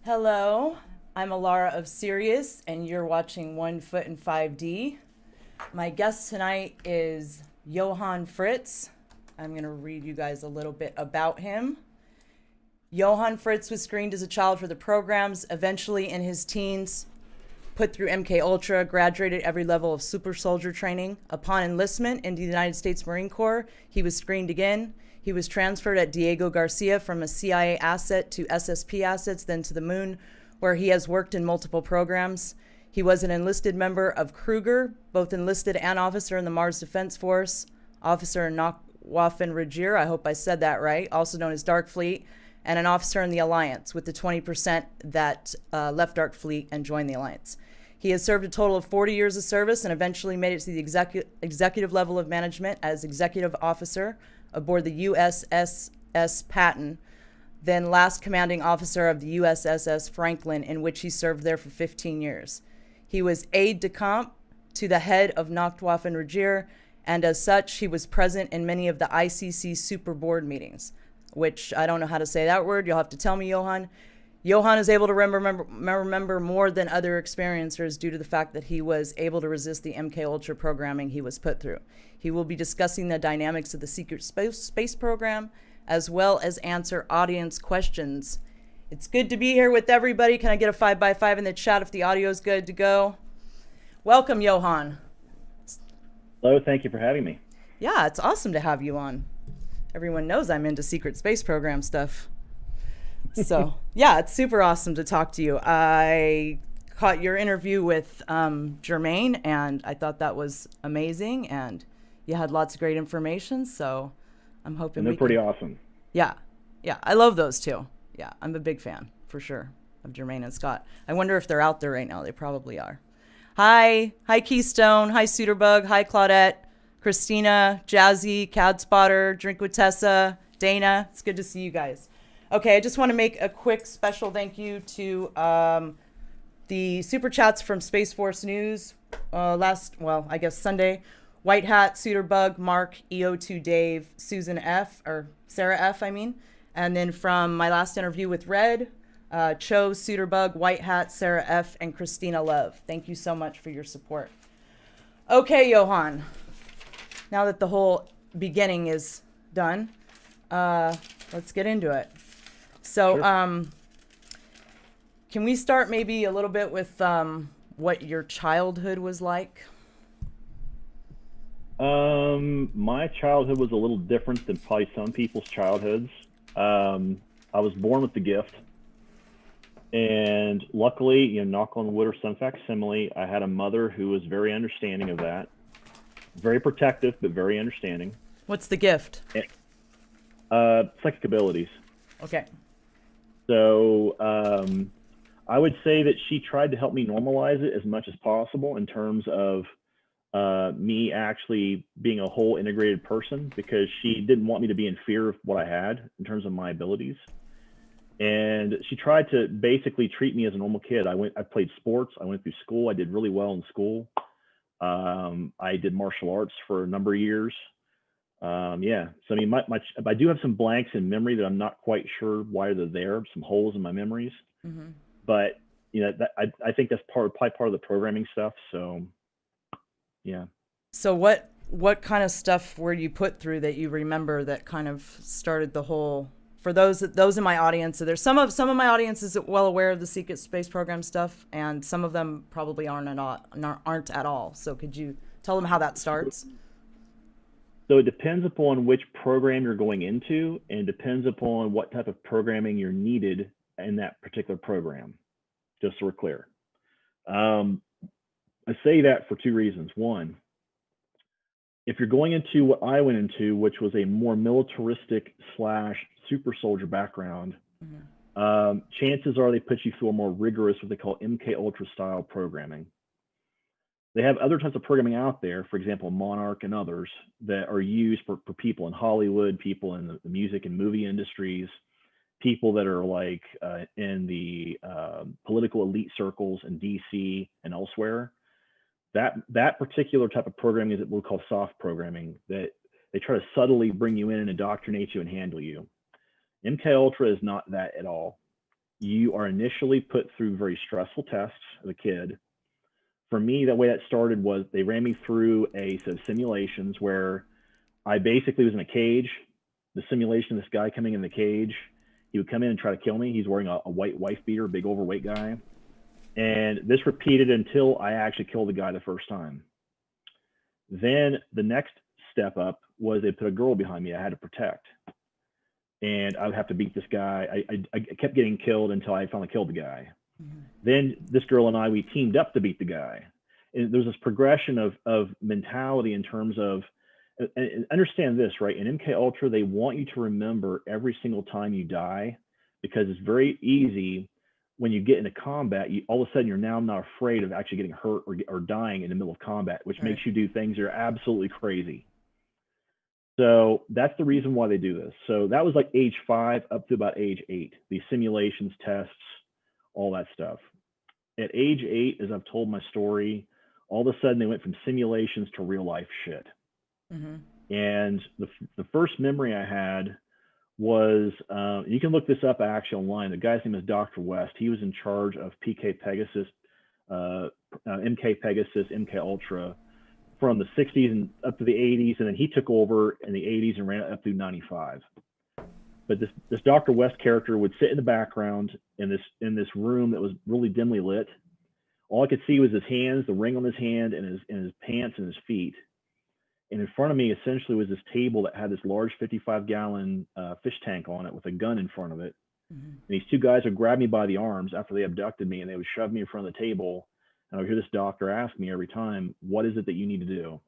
Hello, I'm Alara of Sirius, and you're watching 1 Foot in 5D. My guest tonight is Johan Fritz. I'm going to read you guys a little bit about him. Johan Fritz was screened as a child for the programs, eventually in his teens, put through MKUltra, graduated every level of super soldier training. Upon enlistment into the United States Marine Corps, he was screened again. He was transferred at Diego Garcia from a CIA asset to SSP assets, then to the Moon, where he has worked in multiple programs. He was an enlisted member of Kruger, both enlisted and officer in the Mars Defense Force, officer in Nancht Waffen Regir, I hope I said that right, also known as Dark Fleet, and an officer in the Alliance, with the 20% that left Dark Fleet and joined the Alliance. He has served a total of 40 years of service and eventually made it to the executive level of management as executive officer aboard the USSS Patton, then last commanding officer of the USSS Franklin, in which he served there for 15 years. He was aide-de-camp to the head of Nancht Waffen Regir, and as such, he was present in many of the ICC Super Board Meetings, which I don't know how to say that word. You'll have to tell me, Johan. Johan is able to remember more than other experiencers due to the fact that he was able to resist the MKUltra programming he was put through. He will be discussing the dynamics of the secret space program, as well as answer audience questions. It's good to be here with everybody. Can I get a 5x5 in the chat if the audio is good to go? Welcome, Johan. Hello, thank you for having me. Yeah, it's awesome to have you on. Everyone knows I'm into secret space program stuff. So, yeah, it's super awesome to talk to you. I caught your interview with Jermaine, and I thought that was amazing, and you had lots of great information, so I'm hoping they're pretty awesome. Yeah, I love those two. Yeah, I'm a big fan, for sure, of Jermaine and Scott. I wonder if they're out there right now. They probably are. Hi Keystone. Hi, Suiterbug. Hi, Claudette. Christina, Jazzy, Cad Spotter, Drink with Tessa, Dana. It's good to see you guys. Okay, I just want to make a quick special thank you to the super chats from Space Force News I guess Sunday. White Hat, Suiterbug, Mark, EO2 Dave, Susan F, or Sarah F, I mean. And then from my last interview with Red, Cho, Suiterbug, White Hat, Sarah F, and Christina Love. Thank you so much for your support. Okay, Johan. Now that the whole beginning is done, let's get into it. So, Sure. Can we start maybe a little bit with what your childhood was like? My childhood was a little different than probably some people's childhoods. I was born with the gift, and luckily, knock on wood or some facsimile, I had a mother who was very understanding of that, very protective, but very understanding. What's the gift? Psychic abilities. Okay. So I would say that she tried to help me normalize it as much as possible in terms of me actually being a whole integrated person, because she didn't want me to be in fear of what I had in terms of my abilities. And she tried to basically treat me as a normal kid. I played sports. I went through school. I did really well in school. I did martial arts for a number of years. Yeah, so I mean, I do have some blanks in memory that I'm not quite sure why they're there, some holes in my memories. Mm-hmm. But I think that's probably part of the programming stuff. So yeah. So what kind of stuff were you put through that you remember that kind of started the whole? For those in my audience, so there's some of my audience is well aware of the secret space program stuff, and some of them probably aren't at all. So could you tell them how that starts? So it depends upon which program you're going into, and depends upon what type of programming you're needed in that particular program, just so we're clear. I say that for two reasons. One, if you're going into what I went into, which was a more militaristic / super soldier background, chances are they put you through a more rigorous, what they call MKUltra style programming. They have other types of programming out there, for example, Monarch and others, that are used for people in Hollywood, people in the music and movie industries, people that are like in the political elite circles in DC and elsewhere. That particular type of programming is what we call soft programming, that they try to subtly bring you in and indoctrinate you and handle you. MKUltra is not that at all. you are initially put through very stressful tests as a kid. For me, the way that started was they ran me through a set of simulations where I basically was in a cage. The simulation, this guy coming in the cage, he would come in and try to kill me. He's wearing a white wife beater, big overweight guy. And this repeated until I actually killed the guy the first time. Then the next step up was they put a girl behind me I had to protect. And I would have to beat this guy. I kept getting killed until I finally killed the guy. Mm-hmm. Then this girl and I, we teamed up to beat the guy. And there's this progression of mentality in terms of, and understand this, right? In MKUltra, they want you to remember every single time you die, because it's very easy when you get into combat, all of a sudden you're now not afraid of actually getting hurt or dying in the middle of combat, which makes you do things that are absolutely crazy. So that's the reason why they do this. So that was like age 5 up to about age 8, these simulations, tests, all that stuff. At age 8, as I've told my story, all of a sudden they went from simulations to real life shit. Mm-hmm. And the first memory I had was, you can look this up actually online. The guy's name is Dr. West. He was in charge of PK Pegasus, MK Pegasus, MKUltra from the 60s and up to the 80s. And then he took over in the 80s and ran it up through 95. But this Dr. West character would sit in the background in this room that was really dimly lit. All I could see was his hands, the ring on his hand, and his pants and his feet. And in front of me, essentially, was this table that had this large 55-gallon fish tank on it with a gun in front of it. Mm-hmm. And these two guys would grab me by the arms after they abducted me, and they would shove me in front of the table. And I would hear this doctor ask me every time, what is it that you need to do?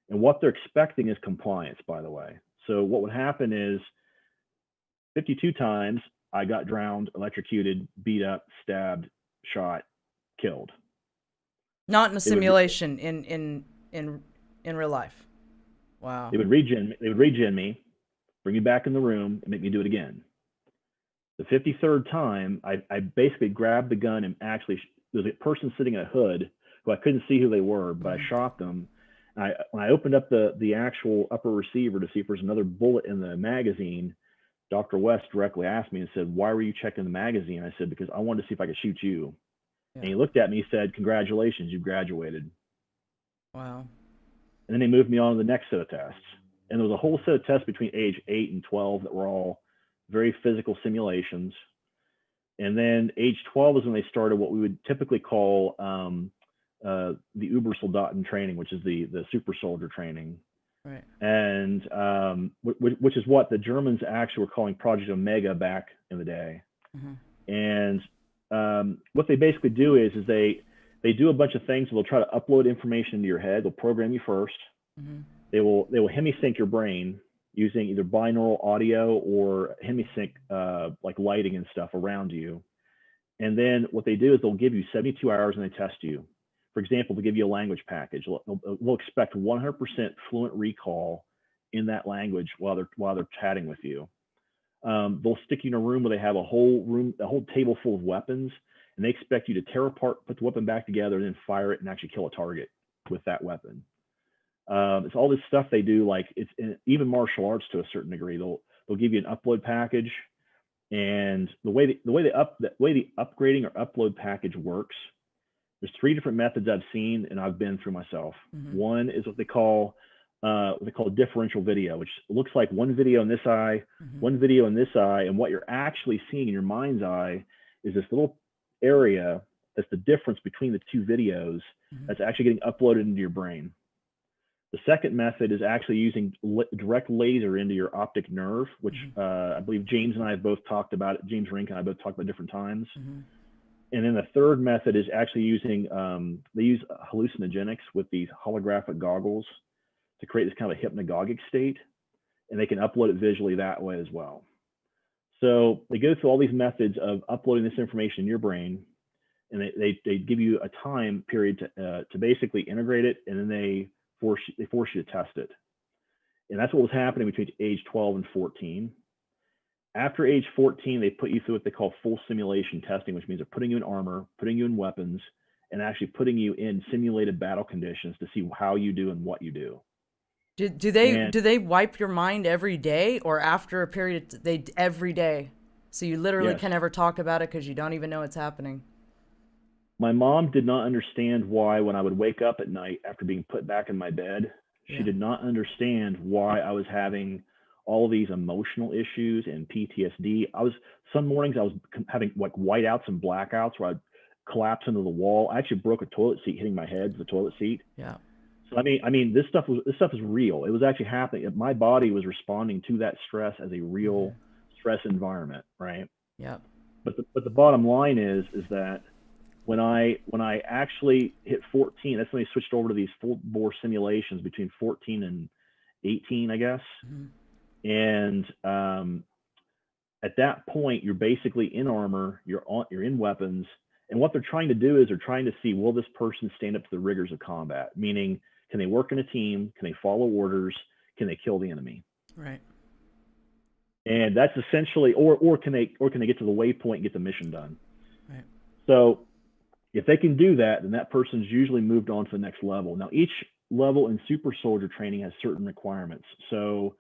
And what they're expecting is compliance, by the way. So what would happen is 52 times I got drowned, electrocuted, beat up, stabbed, shot, killed. Not in a simulation, in real life. Wow. They would regen me, bring me back in the room, and make me do it again. The 53rd time, I basically grabbed the gun and actually, there was a person sitting in a hood who I couldn't see who they were, but I shot them. When I opened up the actual upper receiver to see if there's another bullet in the magazine, Dr. West directly asked me and said, why were you checking the magazine? I said, because I wanted to see if I could shoot you. Yeah. And he looked at me and said, congratulations, you graduated. Wow. And then they moved me on to the next set of tests. And there was a whole set of tests between age 8 and 12 that were all very physical simulations. And then age 12 is when they started what we would typically call the Übersoldaten training, which is the super soldier training. Right. And which is what the Germans actually were calling Project Omega back in the day. Mm-hmm. And what they basically do is they do a bunch of things. They'll try to upload information into your head. They'll program you first. Mm-hmm. They will hemisync your brain using either binaural audio or hemisync like lighting and stuff around you. And then what they do is they'll give you 72 hours and they test you. For example, they'll give you a language package. They'll expect 100% fluent recall in that language while they're chatting with you. They'll stick you in a room where they have a whole table full of weapons. And they expect you to tear apart, put the weapon back together, and then fire it and actually kill a target with that weapon. It's all this stuff they do, like it's even martial arts to a certain degree. They'll give you an upload package, and the way the upgrading or upload package works, there's 3 different methods I've seen and I've been through myself. Mm-hmm. One is what they call differential video, which looks like one video in this eye, mm-hmm. one video in this eye, and what you're actually seeing in your mind's eye is this little area that's the difference between the 2 videos. Mm-hmm. That's actually getting uploaded into your brain. The second method is actually using direct laser into your optic nerve, which mm-hmm. I believe James and I have both talked about it. James Rink and I both talked about different times. Mm-hmm. And then the third method is actually using, they use hallucinogenics with these holographic goggles to create this kind of a hypnagogic state, and they can upload it visually that way as well. So they go through all these methods of uploading this information in your brain, and they give you a time period to basically integrate it, and then they force you to test it. And that's what was happening between age 12 and 14. After age 14, they put you through what they call full simulation testing, which means they're putting you in armor, putting you in weapons, and actually putting you in simulated battle conditions to see how you do and what you do. Do they wipe your mind every day, or after a period every day? So you literally Yes. can never talk about it because you don't even know it's happening. My mom did not understand why when I would wake up at night after being put back in my bed, she did not understand why I was having all these emotional issues and PTSD. Some mornings I was having like whiteouts and blackouts where I'd collapse into the wall. I actually broke a toilet seat hitting my head, the toilet seat. Yeah. So I mean this stuff is real. It was actually happening. My body was responding to that stress as a real stress environment, right? Yeah. But the bottom line is that when I actually hit 14, that's when I switched over to these full bore simulations between 14 and 18, I guess. And at that point, you're basically in armor, you're in weapons, and what they're trying to do is they're trying to see, will this person stand up to the rigors of combat? Meaning, can they work in a team? Can they follow orders? Can they kill the enemy? Right. And that's essentially, or can they get to the waypoint and get the mission done? Right. So if they can do that, then that person's usually moved on to the next level. Now, each level in super soldier training has certain requirements. So,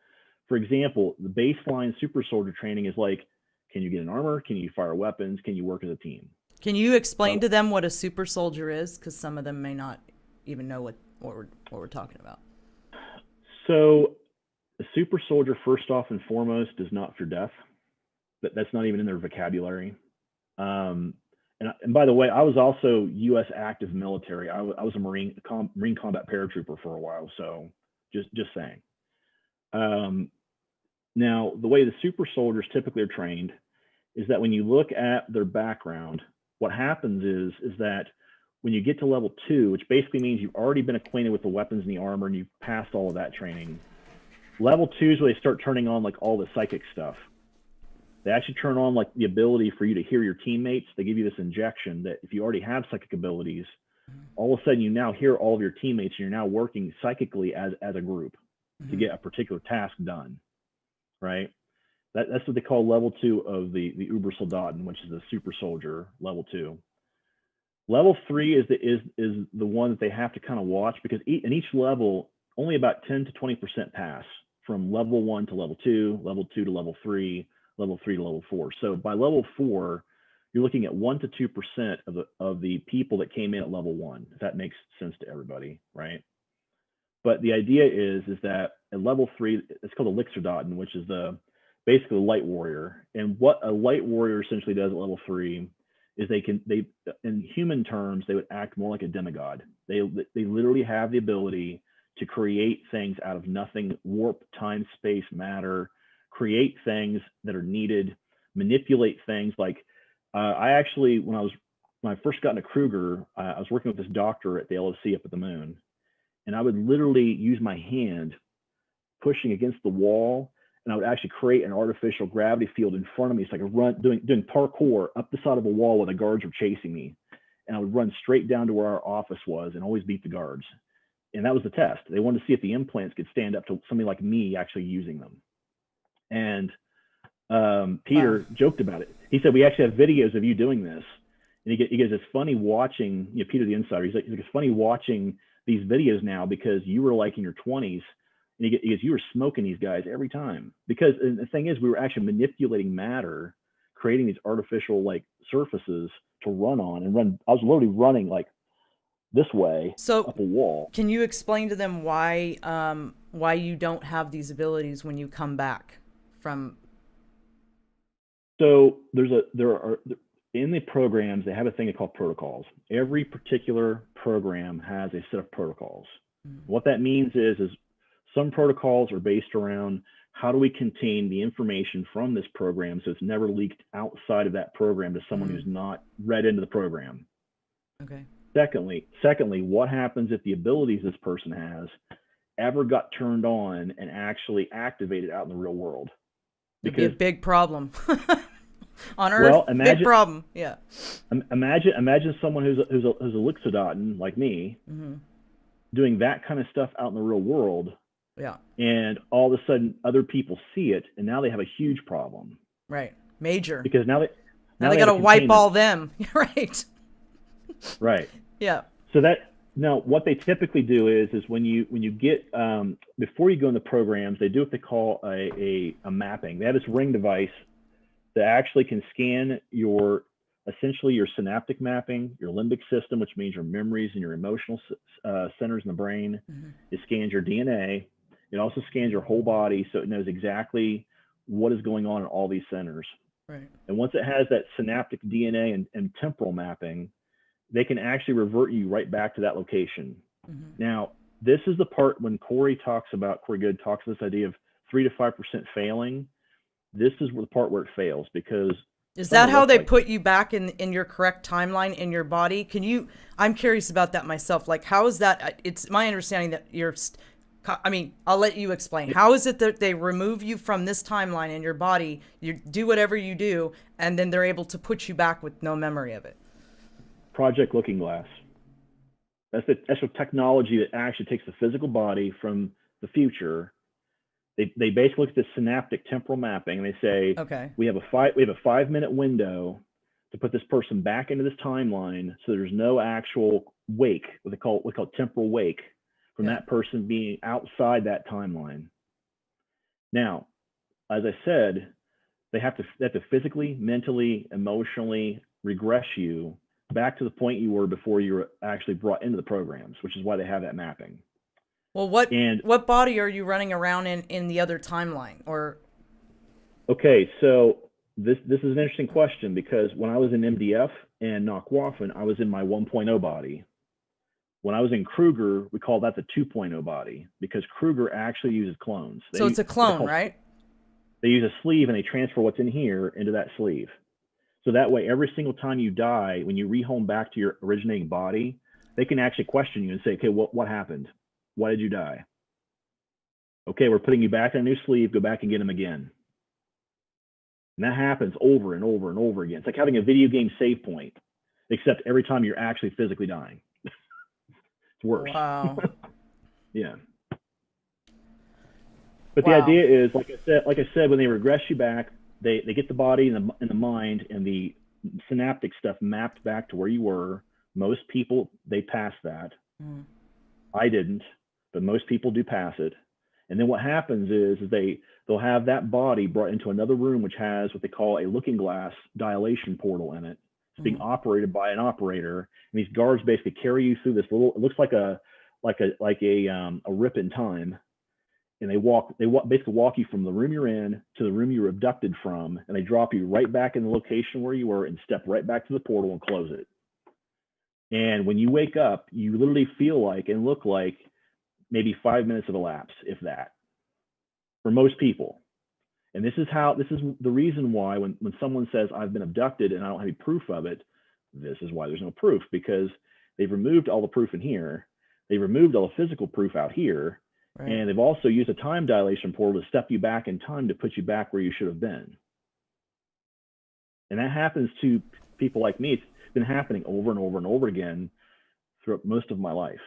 for example, the baseline super soldier training is like, can you get an armor? Can you fire weapons? Can you work as a team? Can you explain to them what a super soldier is? Because some of them may not even know what we're talking about. So, a super soldier, first off and foremost, is not for death. That's not even in their vocabulary. And by the way, I was also U.S. active military. I was a Marine combat paratrooper for a while. So just saying. Now, the way the super soldiers typically are trained is that when you look at their background, what happens is that when you get to level 2, which basically means you've already been acquainted with the weapons and the armor and you've passed all of that training, level 2 is where they start turning on like all the psychic stuff. They actually turn on like the ability for you to hear your teammates. They give you this injection that if you already have psychic abilities, all of a sudden you now hear all of your teammates and you're now working psychically as a group to get a particular task done, right? That's what they call level 2 of the Ubersoldaten, which is the super soldier level 2. Level 3 is the one that they have to kind of watch because in each level, only about 10 to 20% pass from level 1 to level 2, level 2 to level 3, level 3 to level 4. So by level 4, you're looking at 1 to 2% of the people that came in at level 1, if that makes sense to everybody, right? But the idea is that at level 3, it's called a Lixerdaten, which is basically a light warrior. And what a light warrior essentially does at level 3 is they in human terms, they would act more like a demigod. They literally have the ability to create things out of nothing, warp time, space, matter, create things that are needed, manipulate things. Like I actually, when I first got into Kruger, I was working with this doctor at the LOC up at the moon, and I would literally use my hand pushing against the wall, and I would actually create an artificial gravity field in front of me. So I could run doing parkour up the side of a wall while the guards were chasing me, and I would run straight down to where our office was and always beat the guards. And that was the test. They wanted to see if the implants could stand up to somebody like me actually using them. And Peter joked about it. He said, we actually have videos of you doing this. And he goes, it's funny watching, Peter the Insider, he's like, it's funny watching these videos now because you were like in your 20s. And he goes, you were smoking these guys every time. Because the thing is, we were actually manipulating matter, creating these artificial like surfaces to run on and run. I was literally running like this way up a wall. Can you explain to them why you don't have these abilities when you come back from? So there are in the programs, they have a thing called protocols. Every particular program has a set of protocols. What that means is some protocols are based around how do we contain the information from this program so it's never leaked outside of that program to someone who's not read into the program. Okay. Secondly, what happens if the abilities this person has ever got turned on and actually activated out in the real world? It'd be a big problem. On Earth, well, big problem. Yeah. Imagine someone who's a Lixerdaten like me doing that kind of stuff out in the real world. Yeah. And all of a sudden, other people see it, and now they have a huge problem. Right. Major. Because now they got to wipe all them. Right. Right. Yeah. So what they typically do is when you get before you go in the programs, they do what they call a mapping. They have this ring device that actually can scan essentially your synaptic mapping, your limbic system, which means your memories and your emotional centers in the brain. It scans your DNA. It also scans your whole body, so it knows exactly what is going on in all these centers. Right. And once it has that synaptic DNA and temporal mapping, they can actually revert you right back to that location. Now, this is the part when Corey Good talks about this idea of 3 to 5% failing. This is the part where it fails, because is that how they put you back in your correct timeline in your body? I'm curious about that myself. Like, how is that? It's my understanding that I'll let you explain. How is it that they remove you from this timeline in your body, you do whatever you do, and then they're able to put you back with no memory of it? Project Looking Glass. That's the technology that actually takes the physical body from the future. They basically look at the synaptic temporal mapping, and they say, okay, we have a 5-minute window to put this person back into this timeline, so there's no actual wake, what we call temporal wake, from that person being outside that timeline. Now, as I said, they have to physically, mentally, emotionally regress you back to the point you were before you were actually brought into the programs, which is why they have that mapping. Well, what body are you running around in the other timeline? Or okay, so this is an interesting question, because when I was in MDF and Nancht Waffen, I was in my 1.0 body. When I was in Kruger, we call that the 2.0 body, because Kruger actually uses clones. So it's a clone, right? They use a sleeve and they transfer what's in here into that sleeve. So that way, every single time you die, when you rehome back to your originating body, they can actually question you and say, okay, what happened? Why did you die? Okay, we're putting you back in a new sleeve, go back and get him again. And that happens over and over and over again. It's like having a video game save point, except every time you're actually physically dying. It's worse. Wow. Yeah. But the idea is, like I said, when they regress you back, they get the body and the mind and the synaptic stuff mapped back to where you were. Most people, they pass that. I didn't, but most people do pass it. And then what happens is they'll have that body brought into another room, which has what they call a looking glass dilation portal in it. It's being operated by an operator, and these guards basically carry you through this little. It looks like a rip in time, and they basically walk you from the room you're in to the room you were abducted from, and they drop you right back in the location where you were and step right back to the portal and close it. And when you wake up, you literally feel like and look like maybe 5 minutes have elapsed, if that, for most people. And this is the reason why when someone says I've been abducted and I don't have any proof of it, this is why there's no proof, because they've removed all the proof in here. They've removed all the physical proof out here. Right. And they've also used a time dilation portal to step you back in time to put you back where you should have been. And that happens to people like me. It's been happening over and over and over again throughout most of my life.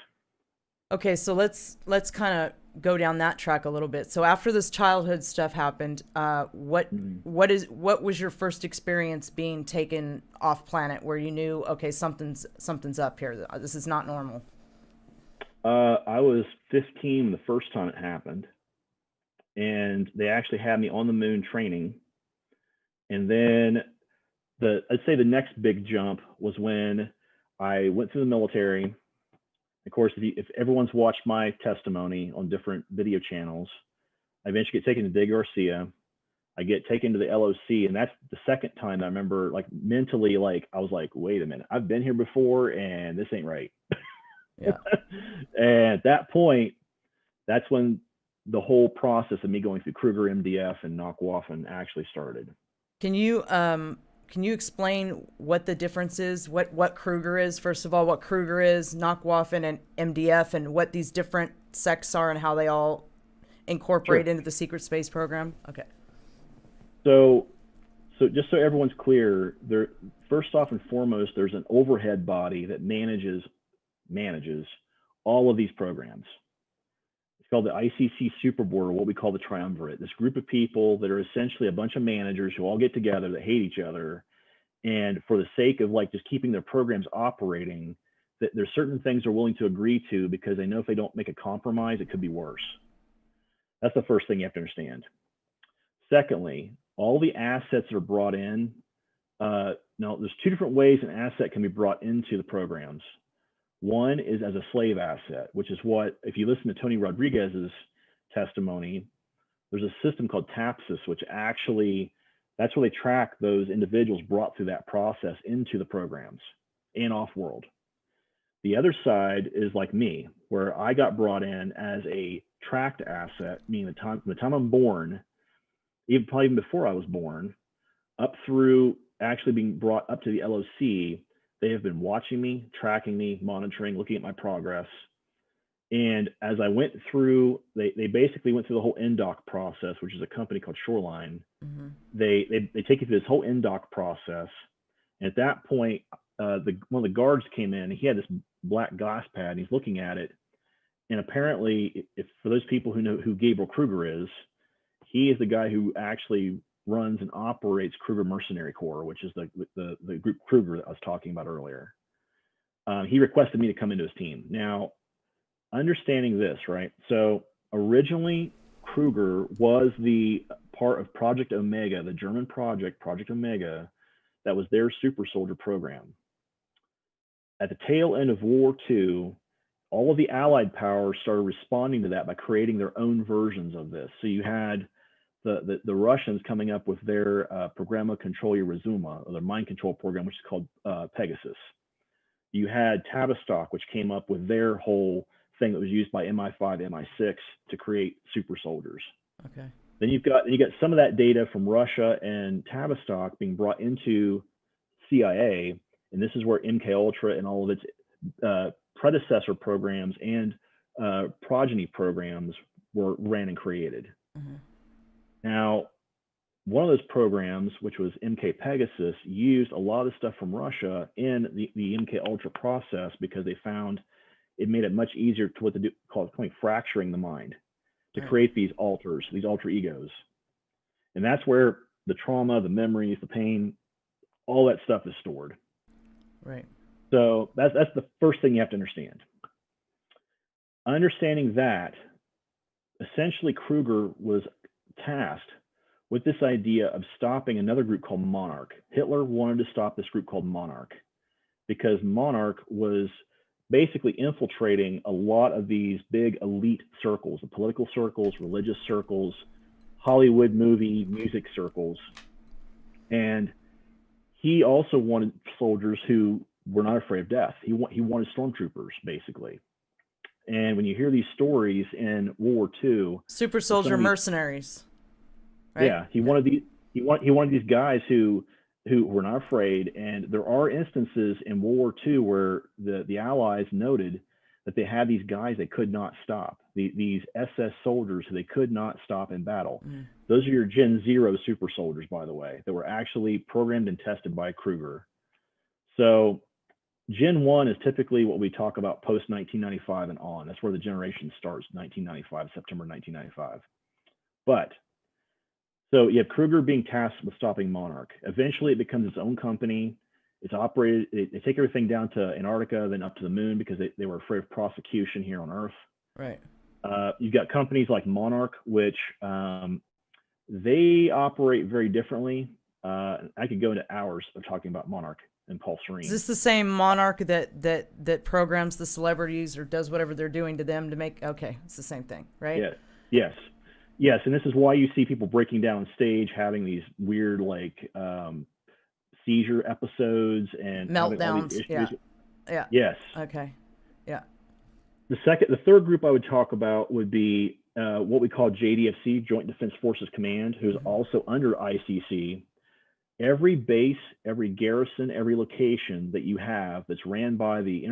Okay, so let's kind of go down that track a little bit. So after this childhood stuff happened, what was your first experience being taken off planet where you knew, okay, something's up here. This is not normal? I was 15 the first time it happened, and they actually had me on the moon training. And then I'd say the next big jump was when I went through the military. Of course, if everyone's watched my testimony on different video channels, I eventually get taken to Diego Garcia. I get taken to the LOC, and that's the second time I remember, like, mentally, like, I was like, wait a minute, I've been here before, and this ain't right. Yeah. And at that point, that's when the whole process of me going through Kruger, MDF, and Nancht Waffen actually started. Can you explain what the difference is? What Kruger is, first of all, what Kruger is, Nancht Waffen, and MDF, and what these different sects are and how they all incorporate into the secret space program? Okay. So just so everyone's clear, first off and foremost, there's an overhead body that manages all of these programs. It's called the ICC Super Board, or what we call the Triumvirate. This group of people that are essentially a bunch of managers who all get together that hate each other, and for the sake of, like, just keeping their programs operating, that there's certain things they're willing to agree to because they know if they don't make a compromise, it could be worse. That's the first thing you have to understand. Secondly, all the assets that are brought in. Now, there's two different ways an asset can be brought into the programs. One is as a slave asset, which is what, if you listen to Tony Rodriguez's testimony, there's a system called TAPSIS, which actually, that's where they track those individuals brought through that process into the programs and off-world. The other side is like me, where I got brought in as a tracked asset, meaning the time I'm born, probably even before I was born, up through actually being brought up to the LOC. They have been watching me, tracking me, monitoring, looking at my progress. And as I went through, they basically went through the whole NDOC process, which is a company called Shoreline. Mm-hmm. They take you through this whole NDOC process. And at that point, one of the guards came in, and he had this black glass pad, and he's looking at it. And apparently, if for those people who know who Gabriel Kruger is, he is the guy who actually runs and operates Kruger Mercenary Corps, which is the group Kruger that I was talking about earlier. He requested me to come into his team. Now, understanding this, right? So originally, Kruger was the part of Project Omega, the German project, Project Omega, that was their super soldier program. At the tail end of World War II, all of the Allied powers started responding to that by creating their own versions of this. So you had the Russians coming up with their Programa Kontrolia Razuma, or their mind control program, which is called Pegasus. You had Tavistock, which came up with their whole thing that was used by MI5, MI6 to create super soldiers. Okay. Then you got some of that data from Russia and Tavistock being brought into CIA, and this is where MKUltra and all of its predecessor programs and progeny programs were ran and created. Mm-hmm. Now, one of those programs, which was MK Pegasus, used a lot of stuff from Russia in the MKUltra process because they found it made it much easier to called fracturing the mind, to create these alters, these alter egos. And that's where the trauma, the memories, the pain, all that stuff is stored. Right. So that's the first thing you have to understand. Understanding that, essentially Kruger was tasked with this idea of stopping another group called Monarch. Hitler wanted to stop this group called Monarch because Monarch was basically infiltrating a lot of these big elite circles, the political circles, religious circles, Hollywood movie, music circles. And he also wanted soldiers who were not afraid of death. He wanted stormtroopers, basically. And when you hear these stories in World War II, super soldier mercenaries, right? Yeah, he wanted these guys who were not afraid. And there are instances in World War II where the Allies noted that they had these guys they could not stop, these SS soldiers who they could not stop in battle. Mm. Those are your Gen 0 super soldiers, by the way, that were actually programmed and tested by Kruger. So Gen 1 is typically what we talk about post 1995 and on. That's where the generation starts, 1995, September 1995. But so you have Kruger being tasked with stopping Monarch. Eventually, it becomes its own company. It's operated. They take everything down to Antarctica, then up to the moon because they were afraid of prosecution here on Earth. Right. You've got companies like Monarch, which they operate very differently. I could go into hours of talking about Monarch and Paul Serene. Is this the same Monarch that programs the celebrities or does whatever they're doing to them to make? Okay, it's the same thing, right? Yeah. Yes, and this is why you see people breaking down on stage, having these weird seizure episodes and meltdowns. Yeah. Yes. Okay. Yeah. The third group I would talk about would be what we call JDFC, Joint Defense Forces Command, who's also under ICC. Every base, every garrison, every location that you have that's ran by the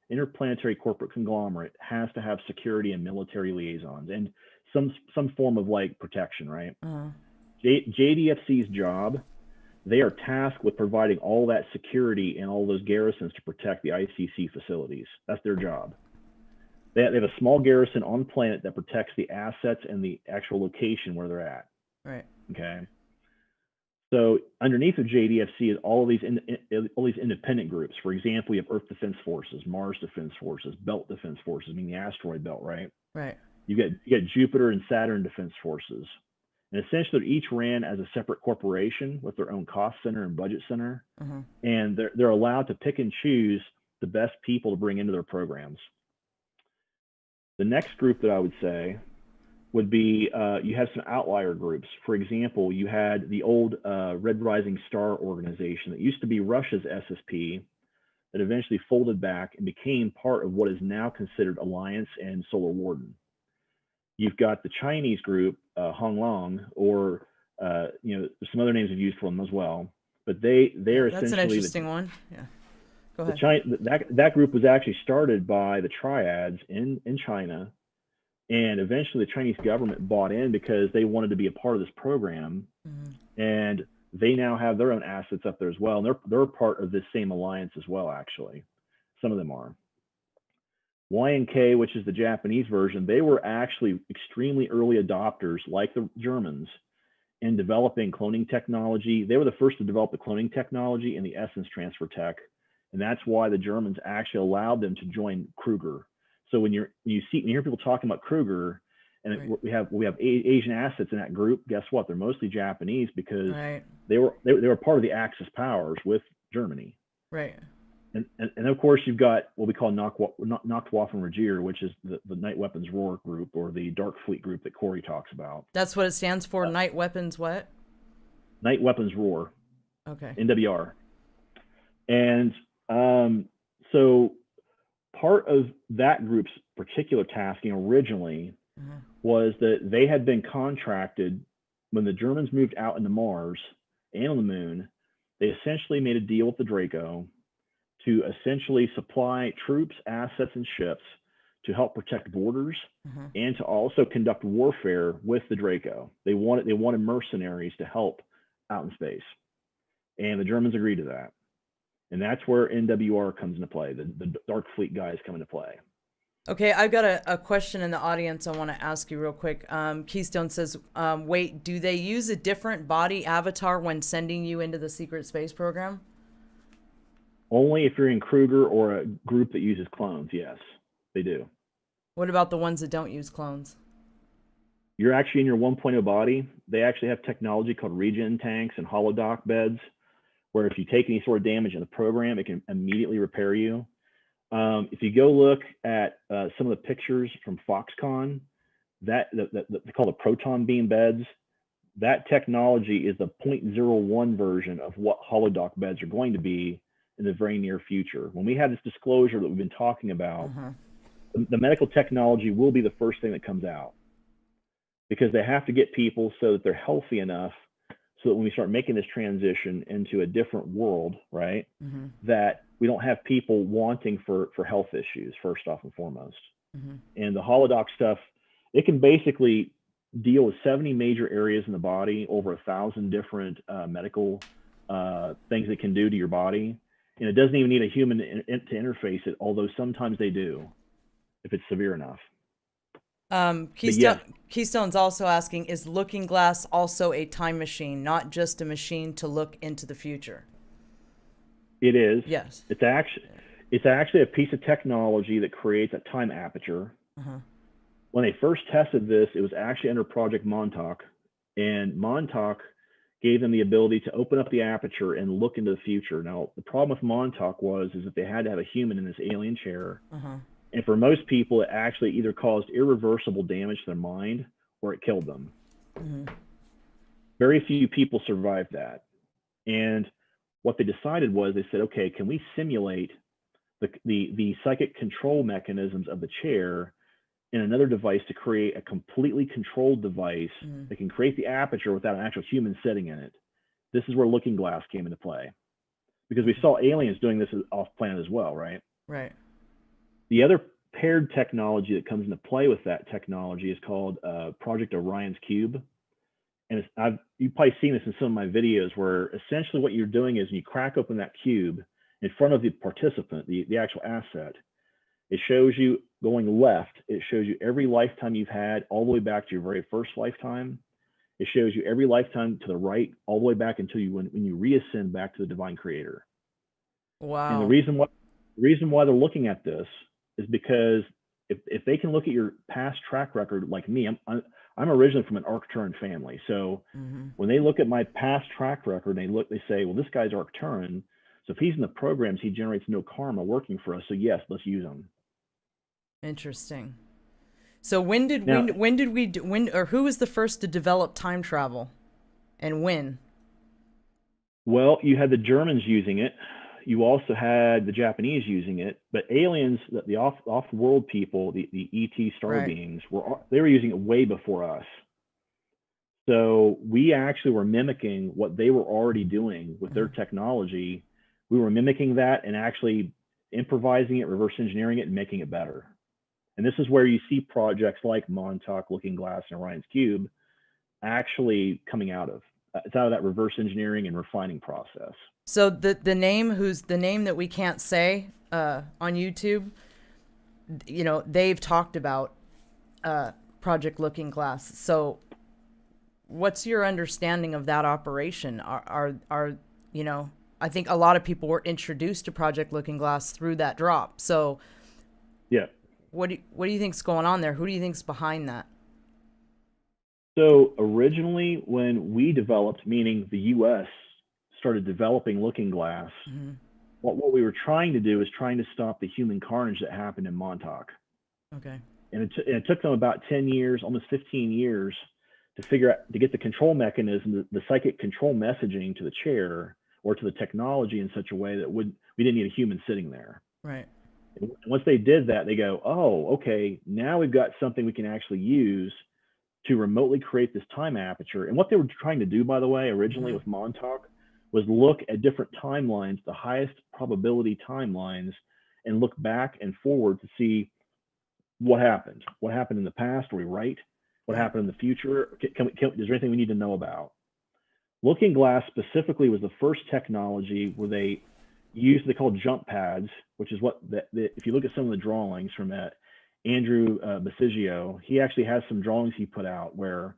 interplanetary corporate conglomerate has to have security and military liaisons and some form of protection, right? Uh-huh. JDFC's job, they are tasked with providing all that security and all those garrisons to protect the ICC facilities. That's their job. They have a small garrison on the planet that protects the assets and the actual location where they're at. Right. Okay. So underneath of JDFC is all these independent groups. For example, you have Earth Defense Forces, Mars Defense Forces, Belt Defense Forces, meaning the asteroid belt, right? Right. You get Jupiter and Saturn Defense Forces. And essentially, they're each ran as a separate corporation with their own cost center and budget center. And they're allowed to pick and choose the best people to bring into their programs. The next group that I would say would be you have some outlier groups. For example, you had the old Red Rising Star organization that used to be Russia's SSP that eventually folded back and became part of what is now considered Alliance and Solar Warden. You've got the Chinese group, Honglong, or there's some other names I've used for them as well. But they're essentially that's an interesting one. Yeah, go ahead. That group was actually started by the triads in China, and eventually the Chinese government bought in because they wanted to be a part of this program, and they now have their own assets up there as well, and they're part of this same alliance as well. Actually, some of them are. YNK, which is the Japanese version, they were actually extremely early adopters, like the Germans, in developing cloning technology. They were the first to develop the cloning technology and the essence transfer tech, and that's why the Germans actually allowed them to join Kruger. So when you hear people talking about Kruger, and we have Asian assets in that group, guess what? They're mostly Japanese because they were part of the Axis powers with Germany. Right. And of course, you've got what we call Nancht Waffen Regir, which is the Night Weapons Roar group, or the Dark Fleet group that Corey talks about. That's what it stands for, Night Weapons what? Night Weapons Roar. Okay. NWR. And so part of that group's particular tasking originally was that they had been contracted when the Germans moved out into Mars and on the moon. They essentially made a deal with the Draco to essentially supply troops, assets, and ships to help protect borders and to also conduct warfare with the Draco. They wanted mercenaries to help out in space, and the Germans agreed to that. And that's where NWR comes into play. The Dark Fleet guys come into play. Okay, I've got a question in the audience I want to ask you real quick. Keystone says, wait, do they use a different body avatar when sending you into the secret space program? Only if you're in Kruger or a group that uses clones, yes, they do. What about the ones that don't use clones? You're actually in your 1.0 body. They actually have technology called regen tanks and holodoc beds, where if you take any sort of damage in the program, it can immediately repair you. If you go look at some of the pictures from Foxconn, they call the proton beam beds. That technology is the 0.01 version of what holodoc beds are going to be in the very near future. When we have this disclosure that we've been talking about, the medical technology will be the first thing that comes out, because they have to get people so that they're healthy enough so that when we start making this transition into a different world, right, that we don't have people wanting for health issues, first off and foremost. And the holodoc stuff, it can basically deal with 70 major areas in the body, over 1,000 different medical things it can do to your body. And it doesn't even need a human to interface it, although sometimes they do, if it's severe enough. Keystone's also asking, is Looking Glass also a time machine, not just a machine to look into the future? It is. Yes. It's actually a piece of technology that creates a time aperture. When they first tested this, it was actually under Project Montauk, and Montauk gave them the ability to open up the aperture and look into the future. Now, the problem with Montauk is that they had to have a human in this alien chair. And for most people, it actually either caused irreversible damage to their mind or it killed them. Very few people survived that. And what they decided was, they said, okay, can we simulate the psychic control mechanisms of the chair in another device to create a completely controlled device that can create the aperture without an actual human sitting in it? This is where Looking Glass came into play, because we saw aliens doing this off planet as well, right? Right. The other paired technology that comes into play with that technology is called Project Orion's Cube. And you've probably seen this in some of my videos, where essentially what you're doing is you crack open that cube in front of the participant, the actual asset. It shows you, going left, it shows you every lifetime you've had all the way back to your very first lifetime. It shows you every lifetime to the right, all the way back until when you reascend back to the divine creator. Wow. And the reason why they're looking at this is because if they can look at your past track record, like me, I'm originally from an Arcturus family. So when they look at my past track record, they say, well, this guy's Arcturus. So if he's in the programs, he generates no karma working for us. So yes, let's use him. Interesting. So who was the first to develop time travel, and when? Well, you had the Germans using it. You also had the Japanese using it, but aliens, the off-world people, the ET star beings, they were using it way before us. So we actually were mimicking what they were already doing with their technology. We were mimicking that and actually improvising it, reverse engineering it, and making it better. And this is where you see projects like Montauk, Looking Glass, and Orion's Cube actually coming out of. It's out of that reverse engineering and refining process. So the name that we can't say on YouTube, you know, they've talked about Project Looking Glass. So what's your understanding of that operation? Are you know, I think a lot of people were introduced to Project Looking Glass through that drop. So yeah, what do you think's going on there? Who do you think's behind that? So originally, when we developed, meaning the U.S. started developing Looking Glass, what we were trying to do is trying to stop the human carnage that happened in Montauk. Okay. And it took them about 10 years, almost 15 years, to get the control mechanism, the psychic control messaging to the chair or to the technology in such a way that we didn't need a human sitting there. Right. And once they did that, they go, oh, okay, now we've got something we can actually use to remotely create this time aperture. And what they were trying to do, by the way, originally with Montauk, was look at different timelines, the highest probability timelines, and look back and forward to see what happened. What happened in the past? Are we right? What happened in the future? Is there anything we need to know about? Looking Glass specifically was the first technology where they they call jump pads, which is what if you look at some of the drawings from that, Andrew Basigio, he actually has some drawings he put out where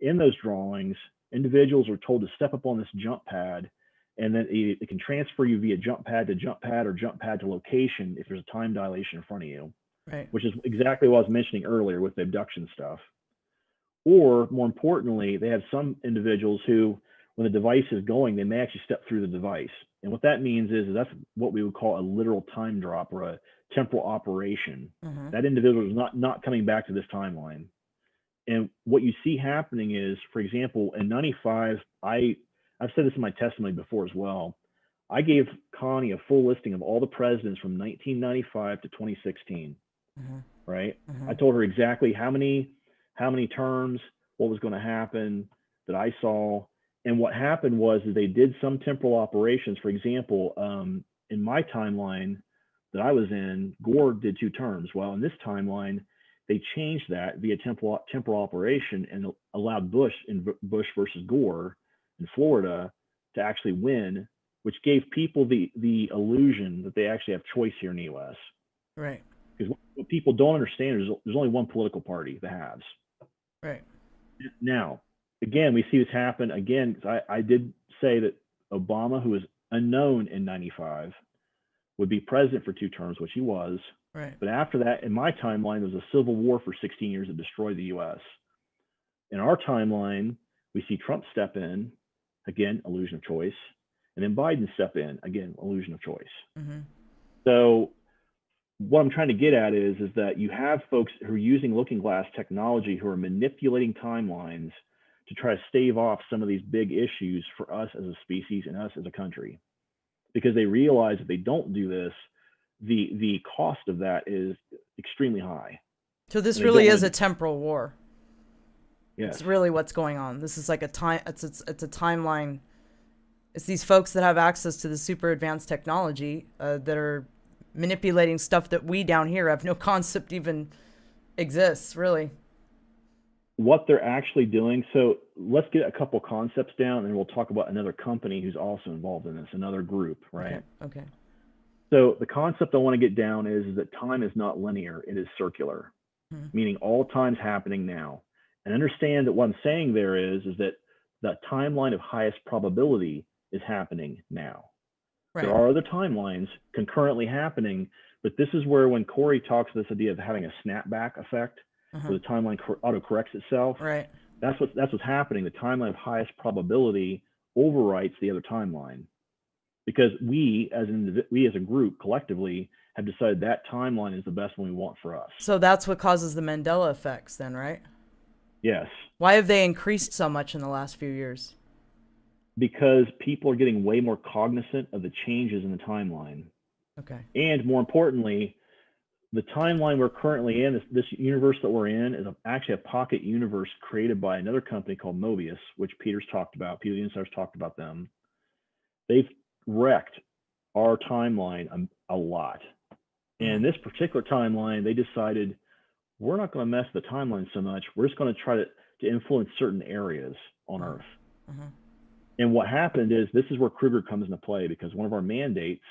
in those drawings, individuals are told to step up on this jump pad, and then it can transfer you via jump pad to jump pad or jump pad to location if there's a time dilation in front of you, right? Which is exactly what I was mentioning earlier with the abduction stuff. Or more importantly, they have some individuals who, when the device is going, they may actually step through the device. And what that means is that's what we would call a literal time drop or a temporal operation. That individual is not coming back to this timeline. And what you see happening is, for example, in 95, I've said this in my testimony before as well. I gave Connie a full listing of all the presidents from 1995 to 2016, right? I told her exactly how many terms, what was going to happen that I saw. And what happened was that they did some temporal operations. For example, in my timeline that I was in, Gore did 2 terms. Well, in this timeline, they changed that via temporal operation and allowed Bush versus Gore in Florida to actually win, which gave people the illusion that they actually have choice here in the U.S. Right. Because what people don't understand is there's only one political party that has. Right. Now, again, we see this happen again. I did say that Obama, who was unknown in 95, would be president for 2 terms, which he was. Right. But after that, in my timeline, there was a civil war for 16 years that destroyed the U.S. In our timeline, we see Trump step in, again, illusion of choice, and then Biden step in, again, illusion of choice. So what I'm trying to get at is that you have folks who are using Looking Glass technology who are manipulating timelines to try to stave off some of these big issues for us as a species and us as a country, because they realize if they don't do this, the cost of that is extremely high. So this really is a temporal war. Yes. It's really what's going on. This is like a time. It's a timeline. It's these folks that have access to the super advanced technology that are manipulating stuff that we down here have no concept even exists, really. What they're actually doing. So let's get a couple concepts down, and we'll talk about another company who's also involved in this, another group, right? Okay. So the concept I want to get down is that time is not linear, it is circular, meaning all time's happening now. And understand that what I'm saying there is that the timeline of highest probability is happening now. Right. There are other timelines concurrently happening, but this is where when Corey talks this idea of having a snapback effect, where the timeline auto-corrects itself. Right. That's what's happening. The timeline of highest probability overwrites the other timeline, because we as a group collectively have decided that timeline is the best one we want for us. So that's what causes the Mandela effects then, right? Yes. Why have they increased so much in the last few years? Because people are getting way more cognizant of the changes in the timeline. Okay. And more importantly, the timeline we're currently in, this universe that we're in, is actually a pocket universe created by another company called Mobius, which Peter the Insider's talked about them. They've wrecked our timeline a lot. And this particular timeline, they decided, we're not going to mess the timeline so much. We're just going to try to influence certain areas on Earth. And what happened is, this is where Kruger comes into play, because one of our mandates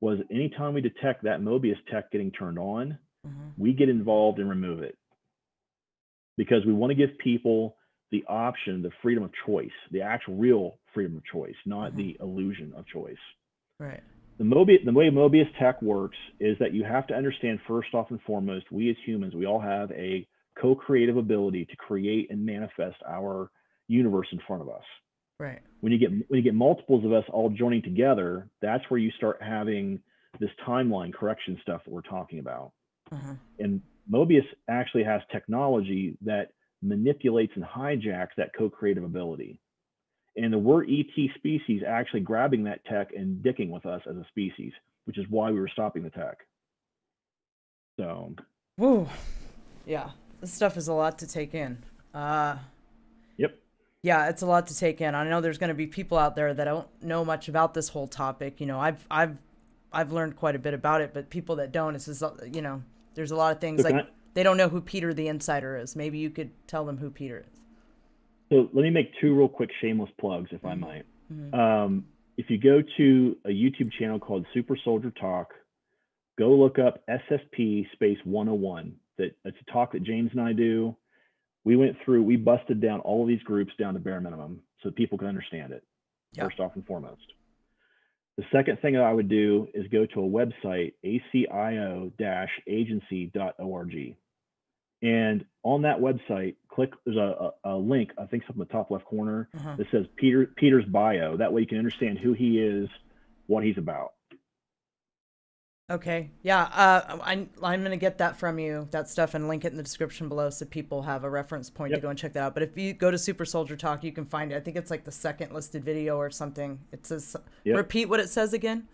was anytime we detect that Mobius tech getting turned on, we get involved and remove it. Because we want to give people the option, the freedom of choice, the actual real freedom of choice, not the illusion of choice. Right. The way Mobius tech works is that you have to understand, first off and foremost, we as humans, we all have a co-creative ability to create and manifest our universe in front of us. Right. When you get multiples of us all joining together, that's where you start having this timeline correction stuff that we're talking about. And Mobius actually has technology that manipulates and hijacks that co-creative ability. And we're ET species actually grabbing that tech and dicking with us as a species, which is why we were stopping the tech. So. Woo. Yeah, this stuff is a lot to take in. Yep. Yeah, it's a lot to take in. I know there's going to be people out there that don't know much about this whole topic. You know, I've learned quite a bit about it, but people that don't, it's just, you know, there's a lot of things like they don't know who Peter the Insider is. Maybe you could tell them who Peter is. So let me make two real quick shameless plugs, if I might. If you go to a YouTube channel called Super Soldier Talk, go look up SSP space 101. It's a talk that James and I do. We busted down all of these groups down to bare minimum so people can understand it, first off and foremost. The second thing that I would do is go to a website, acio-agency.org. And on that website, there's a link, I think it's up in the top left corner, that says Peter's bio. That way you can understand who he is, what he's about. Okay. Yeah. I'm going to get that from you, that stuff, and link it in the description below so people have a reference point to go and check that out. But if you go to Super Soldier Talk, you can find it. I think it's like the second listed video or something. It says, repeat what it says again.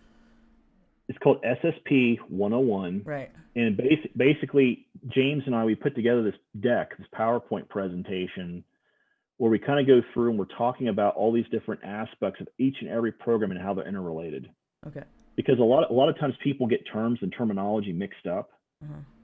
It's called SSP 101. Right. And basically, James and I, we put together this deck, this PowerPoint presentation, where we kind of go through and we're talking about all these different aspects of each and every program and how they're interrelated. Okay. Because a lot of times people get terms and terminology mixed up,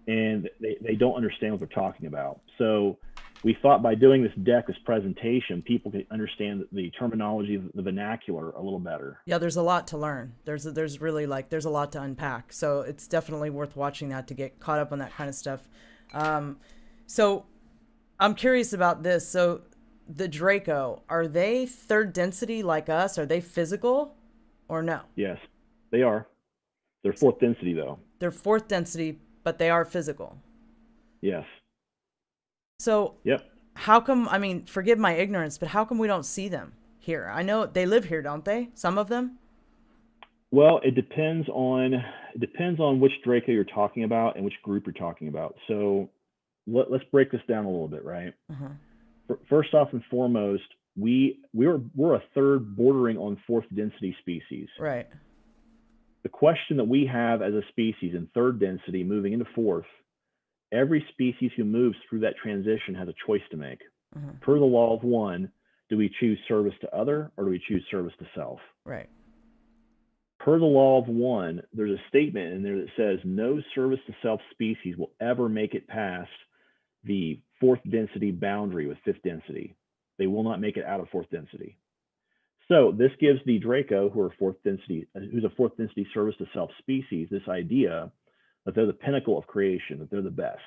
and they don't understand what they're talking about. So we thought by doing this deck, this presentation, people can understand the terminology, the vernacular a little better. Yeah, there's a lot to learn. There's really there's a lot to unpack. So it's definitely worth watching that to get caught up on that kind of stuff. So I'm curious about this. So the Draco, are they third density like us? Are they physical or no? Yes, they are. They're fourth density though. They're fourth density, but they are physical. Yes. So how come, I mean, forgive my ignorance, but how come we don't see them here? I know they live here, don't they? Some of them? Well, it depends on which Draco you're talking about and which group you're talking about. So let's break this down a little bit, right? First off and foremost, we're a third bordering on fourth density species. Right. The question that we have as a species in third density moving into fourth, every species who moves through that transition has a choice to make. Per the law of one, do we choose service to other or do we choose service to self? Right. Per the law of one, there's a statement in there that says no service to self species will ever make it past the fourth density boundary with fifth density. They will not make it out of fourth density. So this gives the Draco, who's a fourth density service to self species, this idea that they're the pinnacle of creation, that they're the best.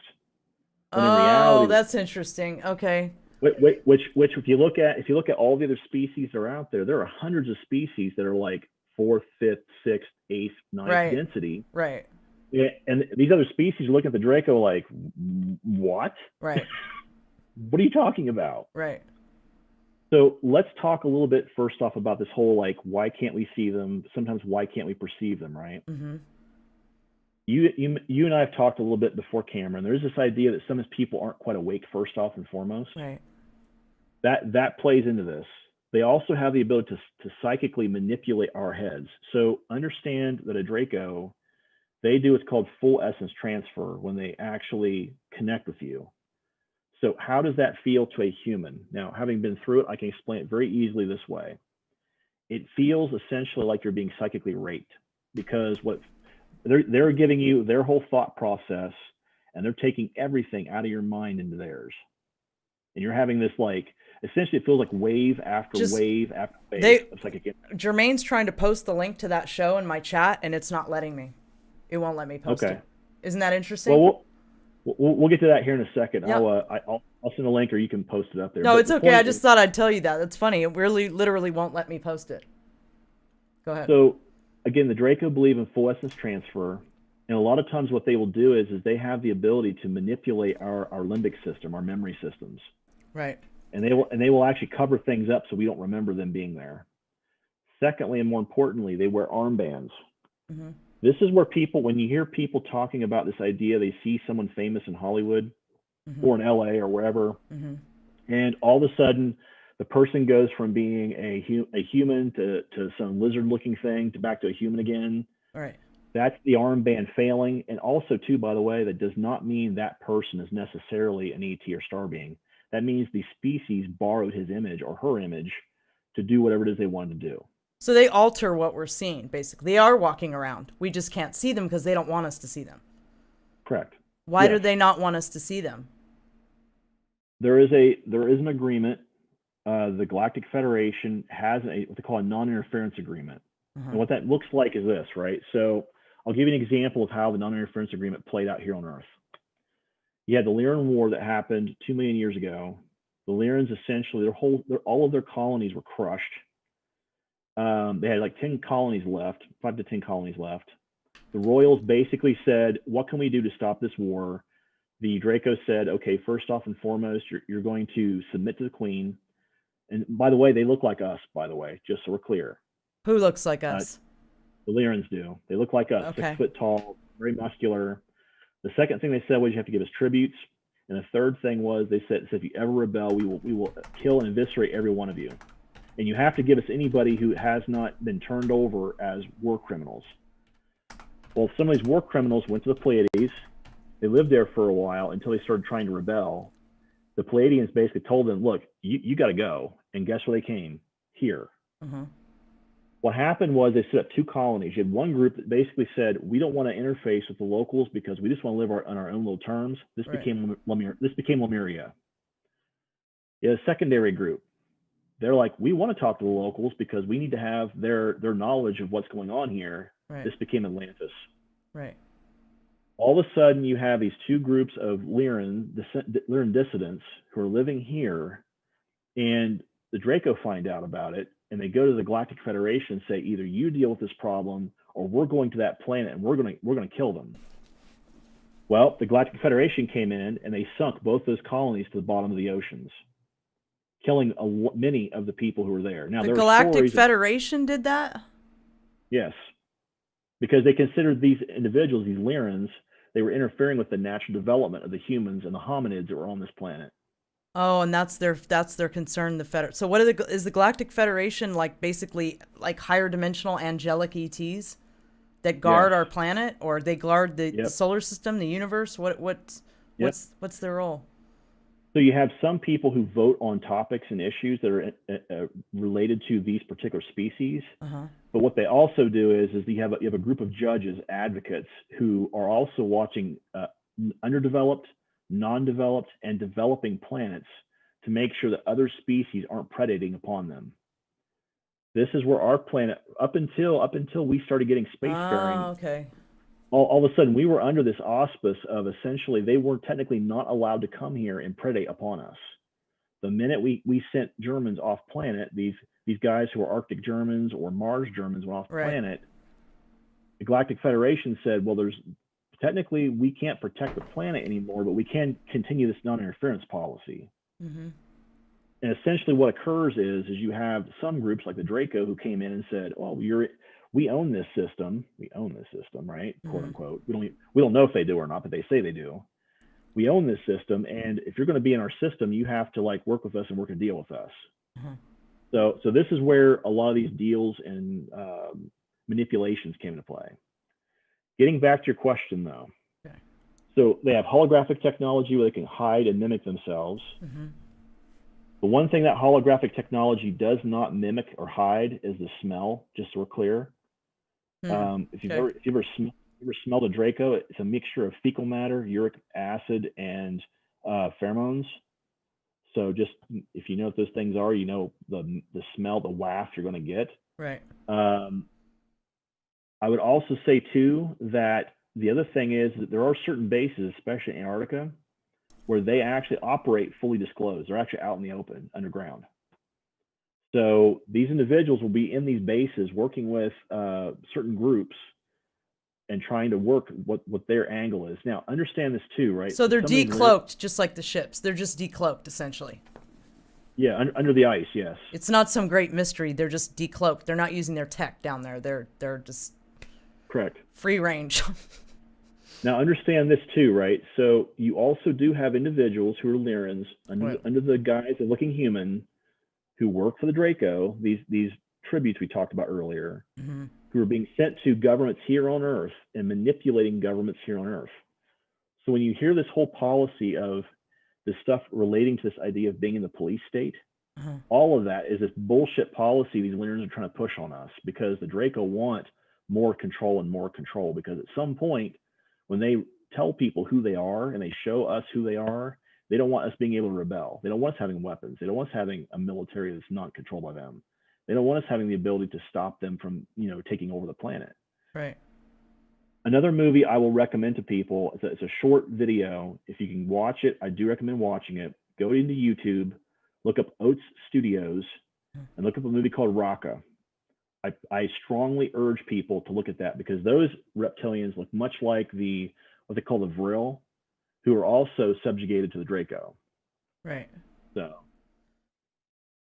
When in reality, that's interesting. Okay. Which if you look at all the other species that are out there, there are hundreds of species that are like fourth, fifth, sixth, eighth, ninth density. Right. Yeah, and these other species are looking at the Draco like, what? Right. What are you talking about? Right. So let's talk a little bit first off about this whole, like, why can't we see them? Sometimes why can't we perceive them, right? Mm-hmm. You and I have talked a little bit before camera, and there's this idea that sometimes people aren't quite awake first off and foremost. Right. That plays into this. They also have the ability to psychically manipulate our heads. So understand that a Draco, they do what's called full essence transfer when they actually connect with you. So how does that feel to a human? Now, having been through it, I can explain it very easily this way. It feels essentially like you're being psychically raped, because what they're giving you their whole thought process, and they're taking everything out of your mind into theirs. And you're having this, like, essentially it feels like wave after wave after wave of psychic. Jermaine's trying to post the link to that show in my chat, and it's not letting me. It won't let me post it. Isn't that interesting? Well, we'll get to that here in a second. Yep. I'll send a link, or you can post it up there. No, it's okay. I just thought I'd tell you that. That's funny. It really, literally won't let me post it. Go ahead. So again, the Draco believe in full essence transfer, and a lot of times what they will do is they have the ability to manipulate our limbic system, our memory systems. Right. And they will actually cover things up so we don't remember them being there. Secondly, and more importantly, they wear armbands. Mm-hmm. This is where people, when you hear people talking about this idea, they see someone famous in Hollywood mm-hmm. or in LA or wherever, mm-hmm. and all of a sudden the person goes from being a human to some lizard-looking thing to back to a human again. Right. That's the armband failing. And also, too, by the way, that does not mean that person is necessarily an ET or star being. That means the species borrowed his image or her image to do whatever it is they wanted to do. So they alter what we're seeing, basically. They are walking around. We just can't see them because they don't want us to see them. Correct. Why do they not want us to see them? There is an agreement. The Galactic Federation has what they call a non-interference agreement. Uh-huh. And what that looks like is this, right? So I'll give you an example of how the non-interference agreement played out here on Earth. You had the Lyran War that happened 2 million years ago. The Lyrans, essentially, all of their colonies were crushed. They had like 10 colonies left, 5 to 10 colonies left. The Royals basically said, what can we do to stop this war? The Draco said, okay, first off and foremost, you're going to submit to the Queen. And by the way, they look like us, by the way, just so we're clear. Who looks like us? The Lyrans do. They look like us, okay. 6 foot tall, very muscular. The second thing they said was you have to give us tributes. And the third thing was they said if you ever rebel, we will kill and eviscerate every one of you. And you have to give us anybody who has not been turned over as war criminals. Well, some of these war criminals went to the Pleiades. They lived there for a while until they started trying to rebel. The Pleiadians basically told them, look, you got to go. And guess where they came? Here. Uh-huh. What happened was they set up 2 colonies. You had one group that basically said, we don't want to interface with the locals because we just want to live on our own little terms. This became Lemuria. You had a secondary group. They're like, we want to talk to the locals because we need to have their knowledge of what's going on here. Right. This became Atlantis. Right. All of a sudden, you have these 2 groups of Lyran dissidents who are living here, and the Draco find out about it, and they go to the Galactic Federation and say, either you deal with this problem, or we're going to that planet and we're going to kill them. Well, the Galactic Federation came in and they sunk both those colonies to the bottom of the oceans, killing many of the people who were there. Now, the Galactic Federation did that? Yes, because they considered these individuals, these Lyrans, they were interfering with the natural development of the humans and the hominids that were on this planet. Oh, and that's their concern. So what is the Galactic Federation like? Basically, like higher dimensional angelic ETs that guard our planet, or they guard the solar system, the universe? What's their role? So you have some people who vote on topics and issues that are related to these particular species. Uh-huh. But what they also do is you have a group of judges, advocates, who are also watching underdeveloped, non-developed, and developing planets to make sure that other species aren't predating upon them. This is where our planet, up until we started getting spacefaring, all of a sudden we were under this auspice of essentially they were technically not allowed to come here and predate upon us. The minute we sent Germans off planet, these guys who are Arctic Germans or Mars Germans went off planet, the Galactic Federation said, well, technically we can't protect the planet anymore, but we can continue this non-interference policy. Mm-hmm. And essentially what occurs is you have some groups like the Draco who came in and said, "Oh, we own this system. We own this system, right? Mm-hmm. Quote unquote. We don't know if they do or not, but they say they do. We own this system, and if you're going to be in our system, you have to like work with us and work a deal with us." Mm-hmm. So this is where a lot of these deals and manipulations came into play. Getting back to your question though. Okay. So they have holographic technology where they can hide and mimic themselves. Mm-hmm. The one thing that holographic technology does not mimic or hide is the smell, just so we're clear. If you've ever smelled a Draco, it's a mixture of fecal matter, uric acid, and pheromones. So just if you know what those things are, you know the smell, the waft you're going to get. Right. I would also say too that the other thing is that there are certain bases, especially in Antarctica, where they actually operate fully disclosed. They're actually out in the open, underground. So these individuals will be in these bases working with certain groups and trying to work what their angle is. Now, understand this too, right? So they're decloaked, just like the ships. They're just decloaked, essentially. Yeah, under the ice, yes. It's not some great mystery. They're just decloaked. They're not using their tech down there. They're just correct. Free range. Now, understand this too, right? So you also do have individuals who are Lyrans under the guise of looking human, who work for the Draco, these tributes we talked about earlier, mm-hmm. who are being sent to governments here on Earth and manipulating governments here on Earth. So when you hear this whole policy of this stuff relating to this idea of being in the police state, uh-huh. all of that is this bullshit policy these Lyrans are trying to push on us, because the Draco want more control, because at some point, when they tell people who they are and they show us who they are, they don't want us being able to rebel. They don't want us having weapons. They don't want us having a military that's not controlled by them. They don't want us having the ability to stop them from, taking over the planet. Right. Another movie I will recommend to people, it's a short video. If you can watch it, I do recommend watching it. Go into YouTube, look up Oates Studios, and look up a movie called Raqqa. I strongly urge people to look at that, because those reptilians look much like what they call the Vril, who are also subjugated to the Draco. Right. So,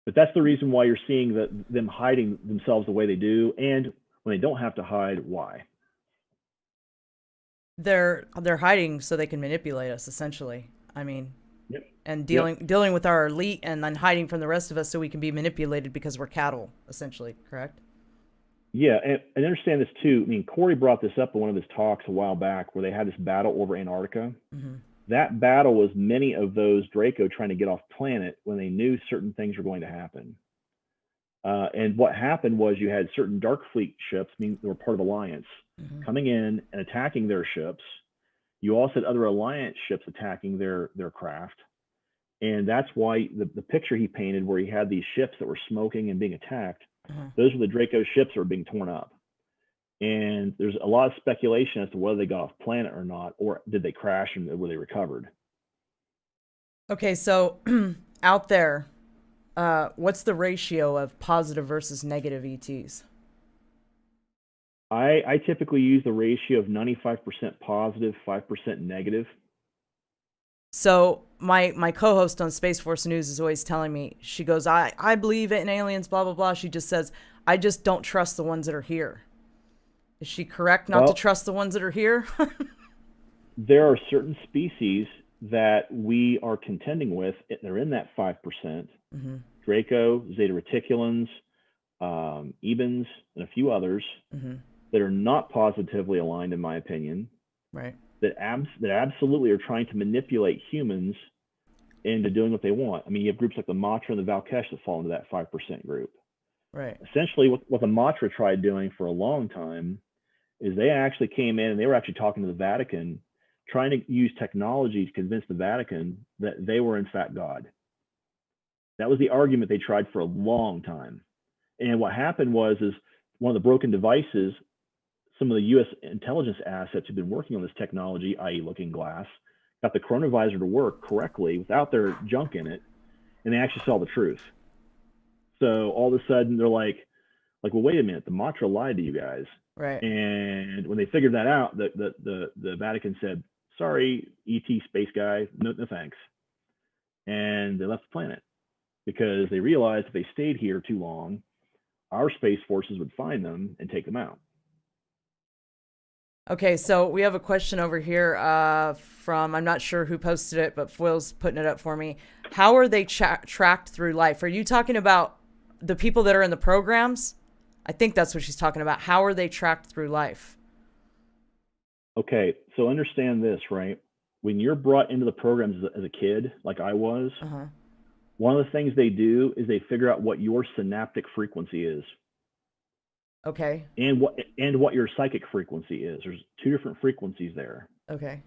but that's the reason why you're seeing them hiding themselves the way they do, and when they don't have to hide, why? They're hiding so they can manipulate us, essentially. I mean, yep. And dealing with our elite, and then hiding from the rest of us so we can be manipulated because we're cattle, essentially. Correct? Yeah, and understand this too. I mean, Corey brought this up in one of his talks a while back, where they had this battle over Antarctica. Mm-hmm. That battle was many of those Draco trying to get off planet when they knew certain things were going to happen. And what happened was you had certain Dark Fleet ships, I mean, they were part of Alliance, mm-hmm. coming in and attacking their ships. You also had other Alliance ships attacking their craft. And that's why the picture he painted, where he had these ships that were smoking and being attacked, mm-hmm. those were the Draco ships that were being torn up. And there's a lot of speculation as to whether they got off planet or not, or did they crash and were they recovered? Okay, so out there, what's the ratio of positive versus negative ETs? I typically use the ratio of 95% positive, 5% negative. So my co-host on Space Force News is always telling me, she goes, I believe in aliens, blah, blah, blah. She just says, I just don't trust the ones that are here. Is she correct not to trust the ones that are here? There are certain species that we are contending with. They're in that 5%. Mm-hmm. Draco, Zeta Reticulans, Ebens, and a few others mm-hmm. that are not positively aligned, in my opinion. Right. That absolutely are trying to manipulate humans into doing what they want. I mean, you have groups like the Matra and the Valkesh that fall into that 5% group. Right. Essentially, what the Matra tried doing for a long time is they actually came in and they were actually talking to the Vatican, trying to use technology to convince the Vatican that they were in fact God. That was the argument they tried for a long time. And what happened was one of the broken devices, some of the U.S. intelligence assets who've been working on this technology, i.e. Looking Glass, got the chronovisor to work correctly without their junk in it, and they actually saw the truth. So all of a sudden they're like, Like, well, wait a minute, the Matra lied to you guys. Right. And when they figured that out, the Vatican said, sorry, ET space guy, no thanks. And they left the planet because they realized if they stayed here too long, our space forces would find them and take them out. Okay, so we have a question over here from, I'm not sure who posted it, but Foyle's putting it up for me. How are they tracked through life? Are you talking about the people that are in the programs? I think that's what she's talking about. How are they tracked through life? Okay, so understand this, right? When you're brought into the programs as a kid, like I was, one of the things they do is they figure out what your synaptic frequency is. Okay. And what your psychic frequency is. There's two different frequencies there. Okay.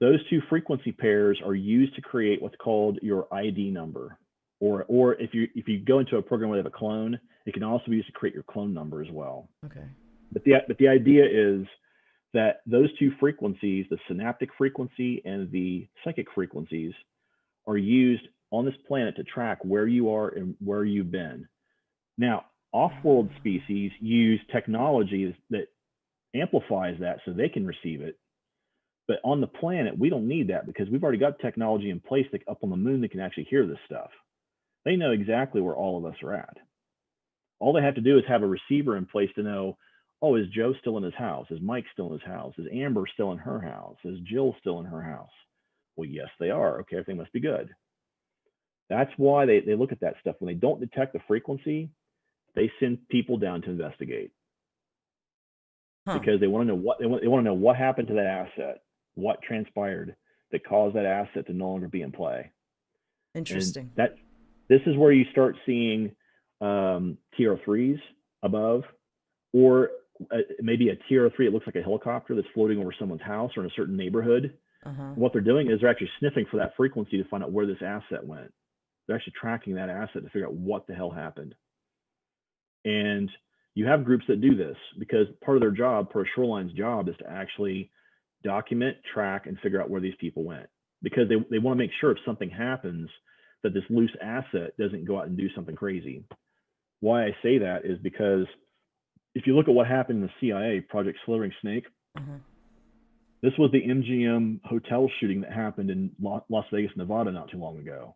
Those two frequency pairs are used to create what's called your ID number. Or if you go into a program where they have a clone, it can also be used to create your clone number as well. Okay. But the idea is that those two frequencies, the synaptic frequency and the psychic frequencies, are used on this planet to track where you are and where you've been. Now, off-world species use technologies that amplifies that so they can receive it. But on the planet, we don't need that because we've already got technology in place that up on the moon that can actually hear this stuff. They know exactly where all of us are at. All they have to do is have a receiver in place to know, oh, is Joe still in his house? Is Mike still in his house? Is Amber still in her house? Is Jill still in her house? Well, yes, they are. Okay, everything must be good. That's why they look at that stuff. When they don't detect the frequency, they send people down to investigate because they want to know what they want to know what happened to that asset, what transpired that caused that asset to no longer be in play. Interesting. And this is where you start seeing TR3s above, or maybe a TR3. It looks like a helicopter that's floating over someone's house or in a certain neighborhood. What they're doing is they're actually sniffing for that frequency to find out where this asset went. They're actually tracking that asset to figure out what the hell happened. And you have groups that do this because part of their job, part of Shoreline's job, is to actually document, track, and figure out where these people went. Because they want to make sure if something happens that this loose asset doesn't go out and do something crazy. Why I say that is because if you look at what happened in the CIA, Project Slithering Snake, this was the MGM hotel shooting that happened in Las Vegas, Nevada not too long ago.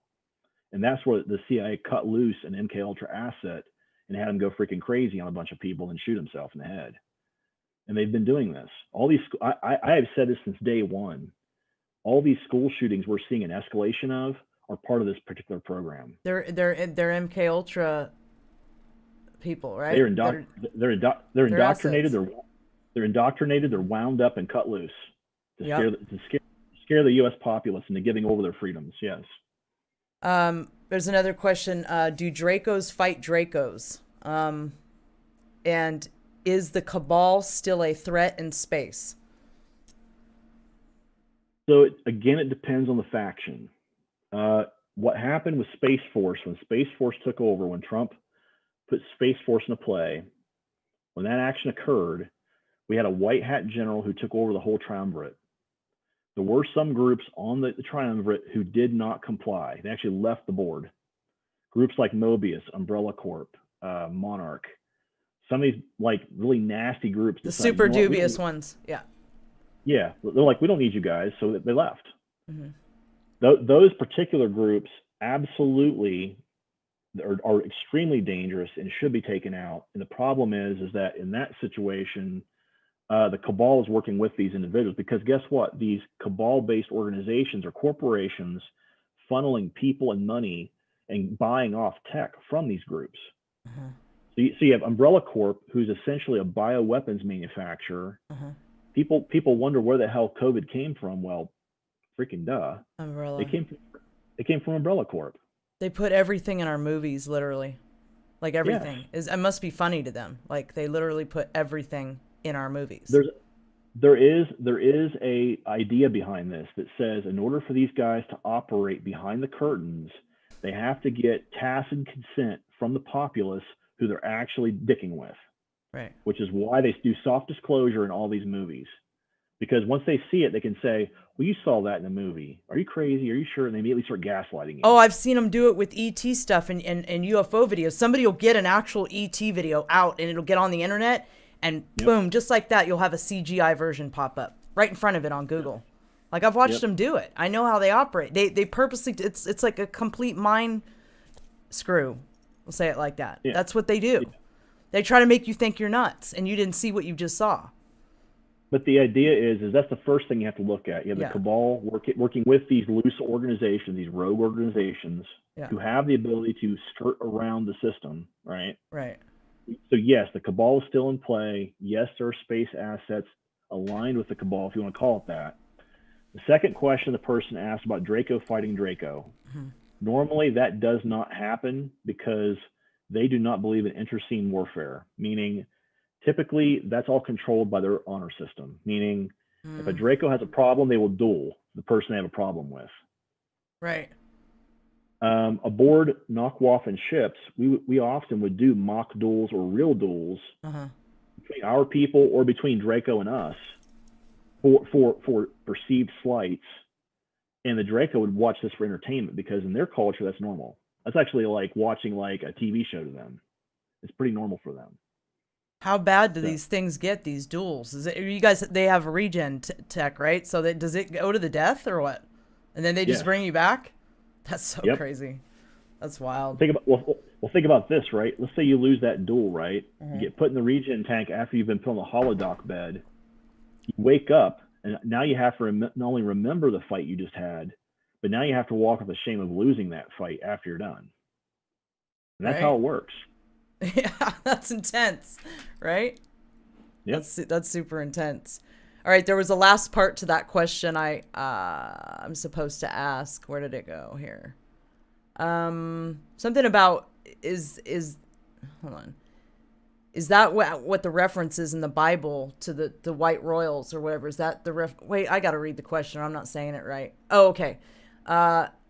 And that's where the CIA cut loose an MKUltra asset and had him go freaking crazy on a bunch of people and shoot himself in the head. And they've been doing this. All these, I have said this since day one. All these school shootings we're seeing an escalation of are part of this particular program. They're MKUltra people, right? They're indoctrinated. They're indoctrinated. They're wound up and cut loose to scare the U.S. populace into giving over their freedoms. Yes. There's another question. Do Dracos fight Dracos? And is the Cabal still a threat in space? So again, it depends on the faction. What happened with Space Force, when Space Force took over, when Trump put Space Force into play, when that action occurred, we had a white hat general who took over the whole Triumvirate. There were some groups on the Triumvirate who did not comply. They actually left the board. Groups like Mobius, Umbrella Corp, Monarch, some of these like really nasty groups. The super dubious ones, yeah. Yeah, they're like, we don't need you guys, so they left. Those particular groups absolutely are extremely dangerous and should be taken out. And the problem is that in that situation, the Cabal is working with these individuals because guess what? These Cabal-based organizations or corporations funneling people and money and buying off tech from these groups. So you have Umbrella Corp, who's essentially a bioweapons manufacturer. People wonder where the hell COVID came from. Well, freaking duh. Umbrella. They came from Umbrella Corp. They put everything in our movies, literally. Like everything. Yes. It must be funny to them. Like they literally put everything in our movies. There is a idea behind this that says in order for these guys to operate behind the curtains, they have to get tacit consent from the populace who they're actually dicking with. Right. Which is why they do soft disclosure in all these movies. Because once they see it, they can say, well, you saw that in the movie. Are you crazy? Are you sure? And they immediately start gaslighting you. Oh, I've seen them do it with ET stuff and UFO videos. Somebody will get an actual ET video out and it'll get on the internet and boom, just like that, you'll have a CGI version pop up right in front of it on Google. Like I've watched them do it. I know how they operate. They purposely, it's like a complete mind screw. We'll say it like that. That's what they do. They try to make you think you're nuts and you didn't see what you just saw. But the idea is that's the first thing you have to look at. You have the cabal working with these loose organizations, these rogue organizations who have the ability to skirt around the system, right? Right. So yes, the cabal is still in play. Yes, there are space assets aligned with the cabal, if you want to call it that. The second question the person asked about Draco fighting Draco. Normally that does not happen because they do not believe in interscene warfare, meaning typically that's all controlled by their honor system, meaning if a Draco has a problem, they will duel the person they have a problem with. Right. Aboard Nancht Waffen ships, we often would do mock duels or real duels between our people or between Draco and us for perceived slights. And the Draco would watch this for entertainment because in their culture, that's normal. That's actually like watching like a TV show to them. It's pretty normal for them. How bad do these things get, these duels? Is it, you guys, they have a regen tech, right? So that, does it go to the death or what? And then they just bring you back? That's so crazy. That's wild. Think about this, right? Let's say you lose that duel, right? You get put in the regen tank after you've been put on the holodoc bed. You wake up, and now you have to not only remember the fight you just had, but now you have to walk with the shame of losing that fight after you're done. And that's how it works. Yeah, that's intense, right? Yep. That's super intense. All right, there was a last part to that question I'm supposed to ask. Where did it go here? Something about hold on. Is that what the reference is in the Bible to the white royals or whatever? Is that the wait, I got to read the question. I'm not saying it right. Oh, okay.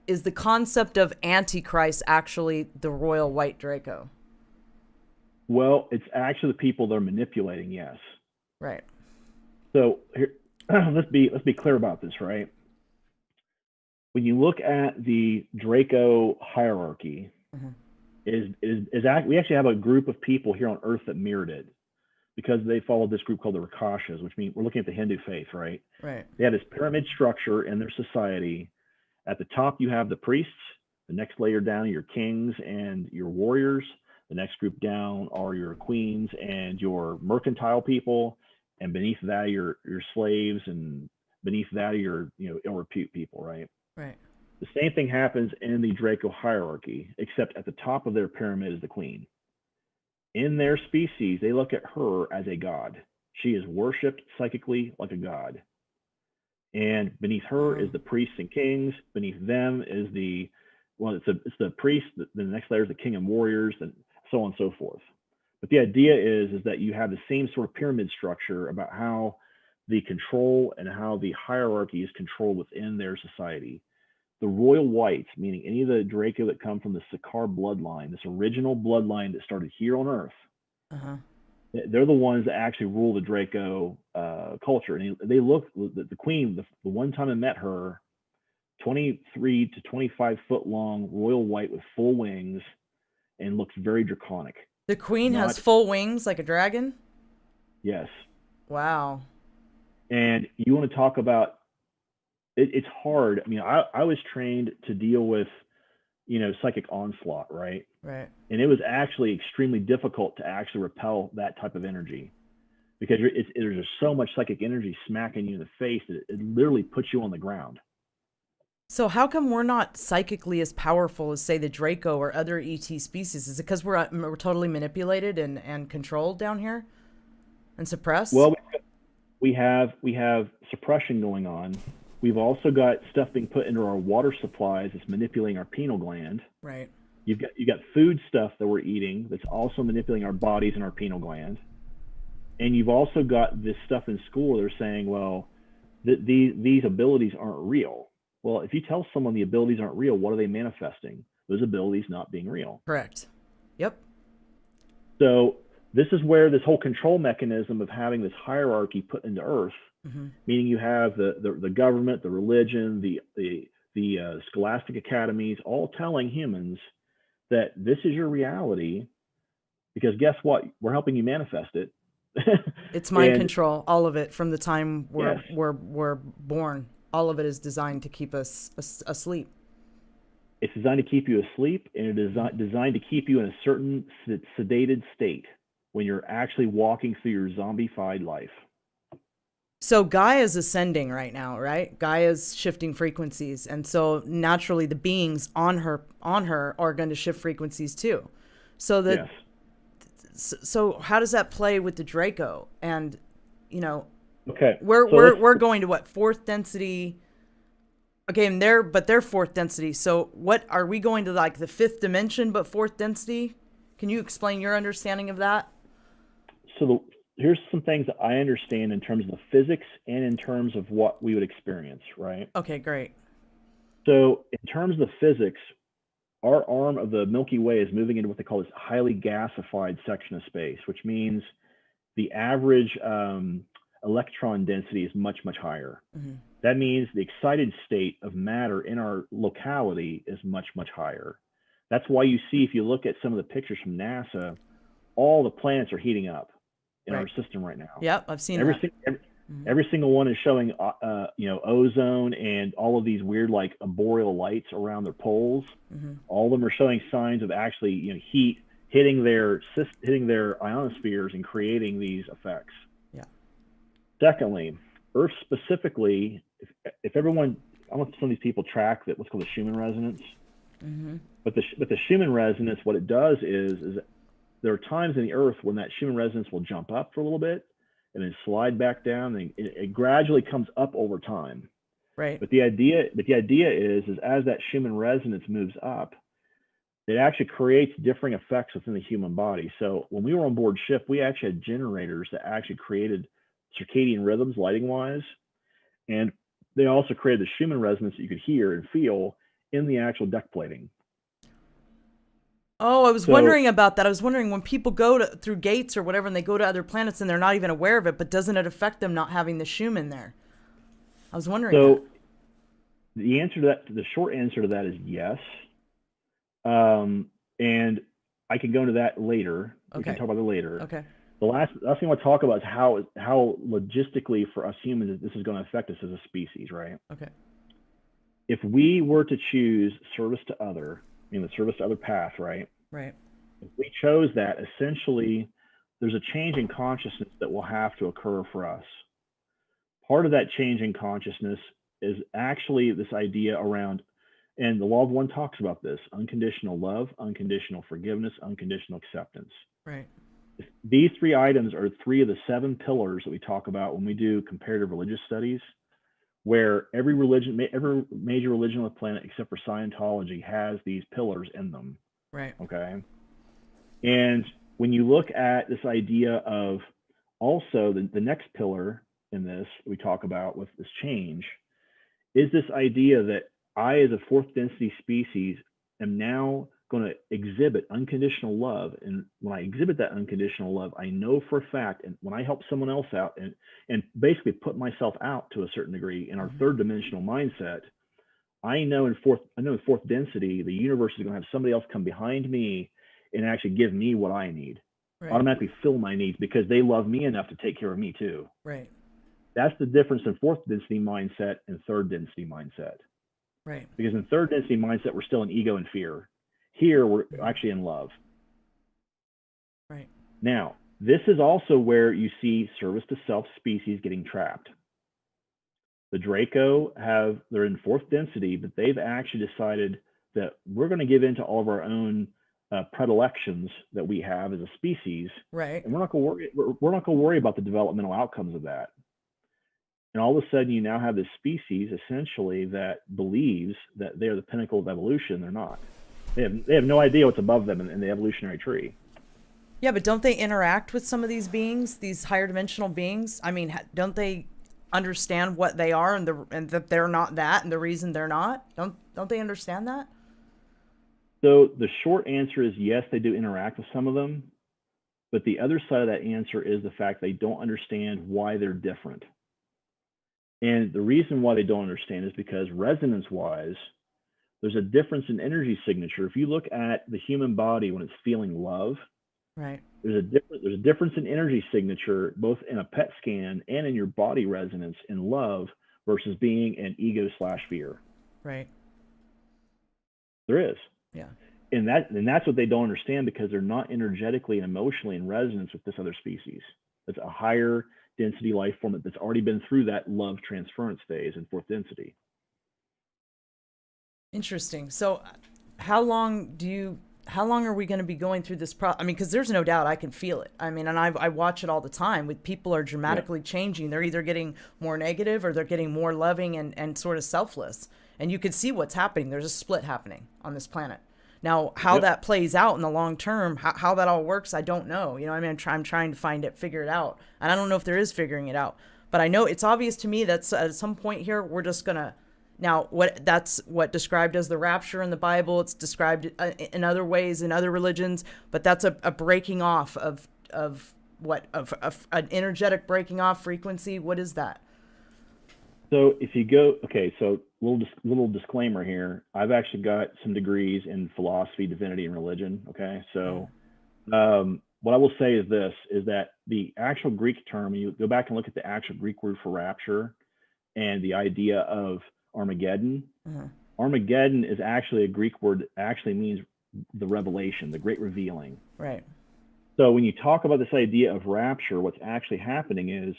Is the concept of Antichrist actually the royal white Draco? Well, it's actually the people they're manipulating, yes. Right. So here, let's be clear about this, right? When you look at the Draco hierarchy, we actually have a group of people here on Earth that mirrored it because they followed this group called the Rakshas, which means we're looking at the Hindu faith, right? Right. They have this pyramid structure in their society. At the top, you have the priests. The next layer down are your kings and your warriors. The next group down are your queens and your mercantile people, and beneath that your slaves, and beneath that are your ill repute people, right? Right. The same thing happens in the Draco hierarchy, except at the top of their pyramid is the queen. In their species, they look at her as a god. She is worshipped psychically like a god. And beneath her is the priests and kings. Beneath them is it's the priest. The next layer is the king and warriors, and so on and so forth. But the idea is that you have the same sort of pyramid structure about how the control and how the hierarchy is controlled within their society. The royal whites, meaning any of the Draco that come from the Sakaar bloodline, this original bloodline that started here on Earth, they're the ones that actually rule the Draco culture. And they look, the queen, the one time I met her, 23 to 25 foot long, royal white with full wings, and looks very draconic. The queen has full wings like a dragon? Yes. Wow. And you want to talk about, it's hard. I mean, I was trained to deal with, psychic onslaught, right? Right. And it was actually extremely difficult to actually repel that type of energy because there's just so much psychic energy smacking you in the face that it literally puts you on the ground. So how come we're not psychically as powerful as, say, the Draco or other ET species? Is it because we're totally manipulated and controlled down here and suppressed? Well, we have suppression going on. We've also got stuff being put into our water supplies that's manipulating our pineal gland. Right. You got food stuff that we're eating that's also manipulating our bodies and our pineal gland. And you've also got this stuff in school. They're saying, well, these abilities aren't real. Well, if you tell someone the abilities aren't real, what are they manifesting? Those abilities not being real. Correct. Yep. So this is where this whole control mechanism of having this hierarchy put into Earth meaning you have the government, the religion, the scholastic academies, all telling humans that this is your reality, because guess what? We're helping you manifest it. It's mind control, all of it, from the time Yes. we're born. All of it is designed to keep us asleep. It's designed to keep you asleep, and it is designed to keep you in a certain sedated state when you're actually walking through your zombified life. So Gaia's ascending right now, right? Gaia's shifting frequencies, and so naturally the beings on her are going to shift frequencies too. So that Yes. So how does that play with the Draco? And Okay, we're going to what, fourth density? Okay, and they're fourth density. So what are we going to, like the fifth dimension but fourth density? Can you explain your understanding of that? So here's some things that I understand in terms of the physics and in terms of what we would experience, right? Okay, great. So in terms of the physics, our arm of the Milky Way is moving into what they call this highly gasified section of space, which means the average electron density is much, much higher. That means the excited state of matter in our locality is much, much higher. That's why you see, if you look at some of the pictures from NASA, all the planets are heating up in our system right now. Yep, I've seen every single one is showing, ozone and all of these weird, like boreal lights around their poles. All of them are showing signs of actually, heat hitting their ionospheres and creating these effects. Yeah. Secondly, Earth specifically, if everyone, I want some of these people track that what's called the Schumann resonance. But the Schumann resonance, what it does is there are times in the Earth when that Schumann resonance will jump up for a little bit and then slide back down, and it gradually comes up over time. Right. But the idea is as that Schumann resonance moves up, it actually creates differing effects within the human body. So when we were on board ship, we actually had generators that actually created circadian rhythms lighting wise, and they also created the Schumann resonance that you could hear and feel in the actual deck plating. Oh, I was wondering about that. I was wondering, when people go through gates or whatever and they go to other planets and they're not even aware of it, but doesn't it affect them not having the Schumann there? I was wondering. So the answer to that, the short answer to that is yes. And I can go into that later. We can talk about it later. Okay. The last thing I want to talk about is how logistically for us humans this is going to affect us as a species, right? Okay. If we were to choose service to other, the service to other path, right? Right. If we chose that, essentially, there's a change in consciousness that will have to occur for us. Part of that change in consciousness is actually this idea around, and the Law of One talks about this: unconditional love, unconditional forgiveness, unconditional acceptance. Right. These three items are three of the 7 pillars that we talk about when we do comparative religious studies, where every major religion on the planet except for Scientology has these pillars in them. Right. Okay. And when you look at this idea of also the next pillar in this we talk about with this change is this idea that I, as a fourth density species, am now going to exhibit unconditional love. And when I exhibit that unconditional love, I know for a fact, and when I help someone else out and basically put myself out to a certain degree in our third dimensional mindset, I know in fourth density, the universe is going to have somebody else come behind me and actually give me what I need. Right. Automatically fill my needs because they love me enough to take care of me too. Right. That's the difference in fourth density mindset and third density mindset. Right. Because in third density mindset, we're still in ego and fear. Here, we're actually in love. Right. Now, this is also where you see service to self species getting trapped. The Draco they're in fourth density, but they've actually decided that we're going to give in to all of our own predilections that we have as a species. Right. And we're not going to worry about the developmental outcomes of that. And all of a sudden, you now have this species essentially that believes that they're the pinnacle of evolution. They're not. They have no idea what's above them in the evolutionary tree. Yeah, but don't they interact with some of these beings, these higher dimensional beings? I mean, don't they understand what they are and that they're not that, and the reason they're not? Don't they understand that? So the short answer is yes, they do interact with some of them, but the other side of that answer is the fact they don't understand why they're different. And the reason why they don't understand is because resonance-wise, there's a difference in energy signature. If you look at the human body when it's feeling love, Right. there's a difference in energy signature, both in a PET scan and in your body resonance in love versus being in ego/fear. Right. There is. Yeah. And that's what they don't understand, because they're not energetically and emotionally in resonance with this other species. That's a higher density life form that's already been through that love transference phase in fourth density. Interesting. So how long are we going to be going through this I mean, because there's no doubt I can feel it. I mean, and I watch it all the time with people are dramatically changing. They're either getting more negative or they're getting more loving and sort of selfless. And you can see what's happening. There's a split happening on this planet. Now, how that plays out in the long term, how that all works, I don't know. You know, I mean, I'm trying to figure it out. And I don't know if there is figuring it out. But I know it's obvious to me that at some point here, we're just going to, now, that's what described as the rapture in the Bible. It's described in other ways in other religions, but that's a breaking off of an energetic breaking off frequency. What is that? So if you go, okay, so little disclaimer here. I've actually got some degrees in philosophy, divinity, and religion. Okay, so what I will say is this: is that the actual Greek term, you go back and look at the actual Greek word for rapture, and the idea of Armageddon. Armageddon is actually a Greek word that actually means the revelation, the great revealing. Right. So when you talk about this idea of rapture, what's actually happening is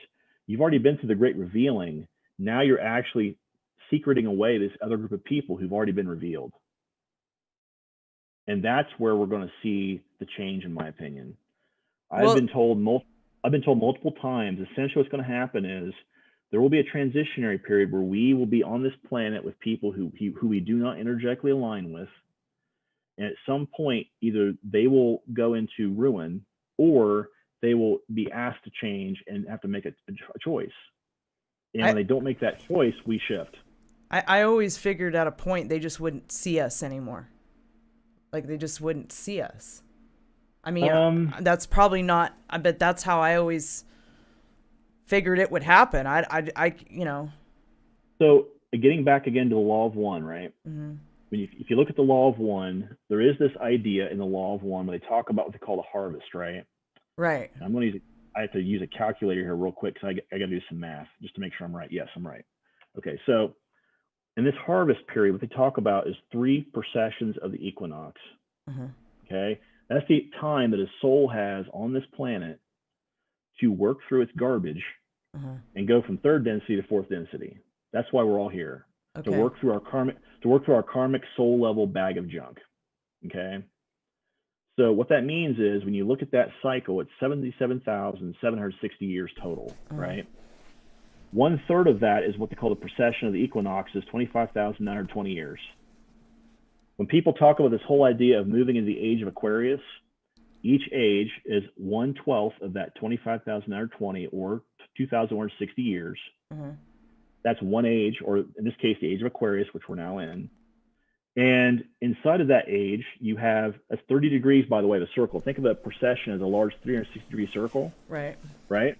you've already been through the great revealing. Now you're actually secreting away this other group of people who've already been revealed. And that's where we're going to see the change, in my opinion. I've been told multiple times, essentially what's going to happen is there will be a transitionary period where we will be on this planet with people who we do not energetically align with. And at some point, either they will go into ruin or they will be asked to change and have to make a choice. And when they don't make that choice, we shift. I always figured at a point they just wouldn't see us anymore. Like they just wouldn't see us. I mean, that's probably not, but that's how I always figured it would happen. I you know. So getting back again to the law of one, right? Mm-hmm. If you look at the law of one, there is this idea in the law of one where they talk about what they call the harvest, right? Right. I have to use a calculator here real quick because I got to do some math just to make sure I'm right. Yes, I'm right. Okay, so in this harvest period, what they talk about is 3 precessions of the equinox. Okay, that's the time that a soul has on this planet to work through its garbage and go from third density to fourth density. That's why we're all here, to work through our karmic soul level bag of junk. Okay. So what that means is when you look at that cycle, it's 77,760 years total, right? 1/3 of that is what they call the precession of the equinoxes, 25,920 years. When people talk about this whole idea of moving into the age of Aquarius, each age is 1/12 of that 25,920 or 2,160 years. That's one age, or in this case, the age of Aquarius, which we're now in. And inside of that age, you have, that's 30 degrees, by the way, the circle. Think of a precession as a large 360-degree circle. Right. Right?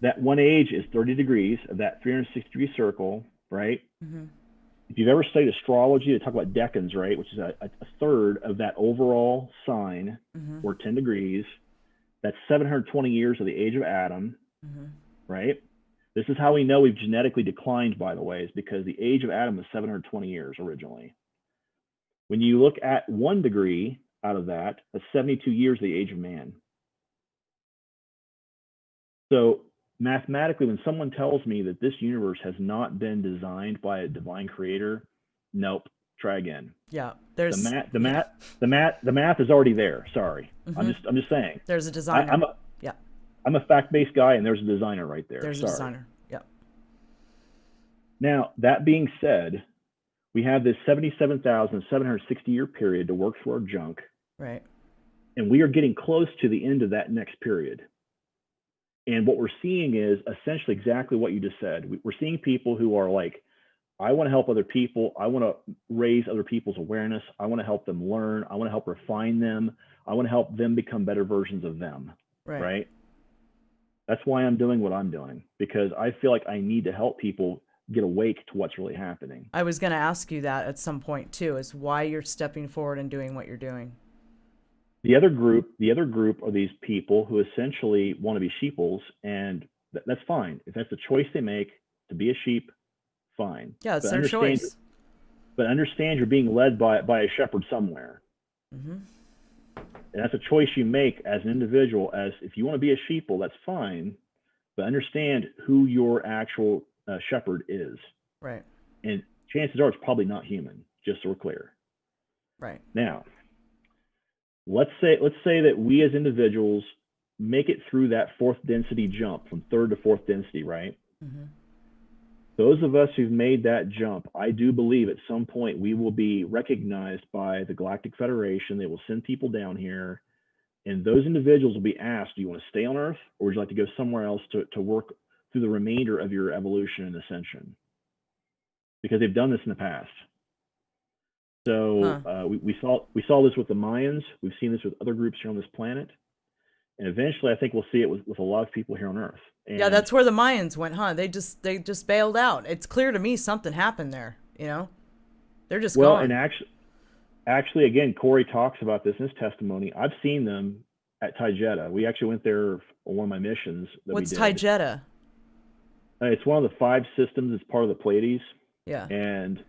That one age is 30 degrees of that 360-degree circle, right? If you've ever studied astrology, they talk about decans, right? Which is a third of that overall sign, or 10 degrees. That's 720 years of the age of Adam, right? This is how we know we've genetically declined, by the way, is because the age of Adam was 720 years originally. When you look at 1 degree out of that, that's 72 years of the age of man. So mathematically, when someone tells me that this universe has not been designed by a divine creator, nope, try again. Yeah, there's the math is already there. Sorry, I'm just saying. There's a designer. I'm a fact-based guy, and there's a designer right there. There's a designer. Yeah. Now, that being said, we have this 77,760 year period to work through our junk. Right. And we are getting close to the end of that next period. And what we're seeing is essentially exactly what you just said. We're seeing people who are like, I want to help other people. I want to raise other people's awareness. I want to help them learn. I want to help refine them. I want to help them become better versions of them. Right? That's why I'm doing what I'm doing, because I feel like I need to help people get awake to what's really happening. I was going to ask you that at some point too, is why you're stepping forward and doing what you're doing. The other group are these people who essentially want to be sheeples, and that's fine. If that's the choice they make to be a sheep, fine. Yeah, it's But their choice. But understand you're being led by a shepherd somewhere. Mm-hmm. And that's a choice you make as an individual. As if you want to be a sheeple, that's fine, but understand who your actual shepherd is. Right. And chances are it's probably not human, just so we're clear. Right. Now, let's say that we as individuals make it through that fourth density jump from third to fourth density, right? Mm-hmm. Those of us who've made that jump, I do believe at some point we will be recognized by the Galactic Federation. They will send people down here, and those individuals will be asked, do you want to stay on Earth, or would you like to go somewhere else to work through the remainder of your evolution and ascension? Because they've done this in the past. So we saw this with the Mayans. We've seen this with other groups here on this planet. And eventually, I think we'll see it with a lot of people here on Earth. And yeah, that's where the Mayans went, huh? They just bailed out. It's clear to me something happened there. You know, they're just gone. And actually, again, Corey talks about this in his testimony. I've seen them at Taijeta. We actually went there on one of my missions. What's Taijeta? It's one of the 5 systems. It's part of the Pleiades. Yeah. And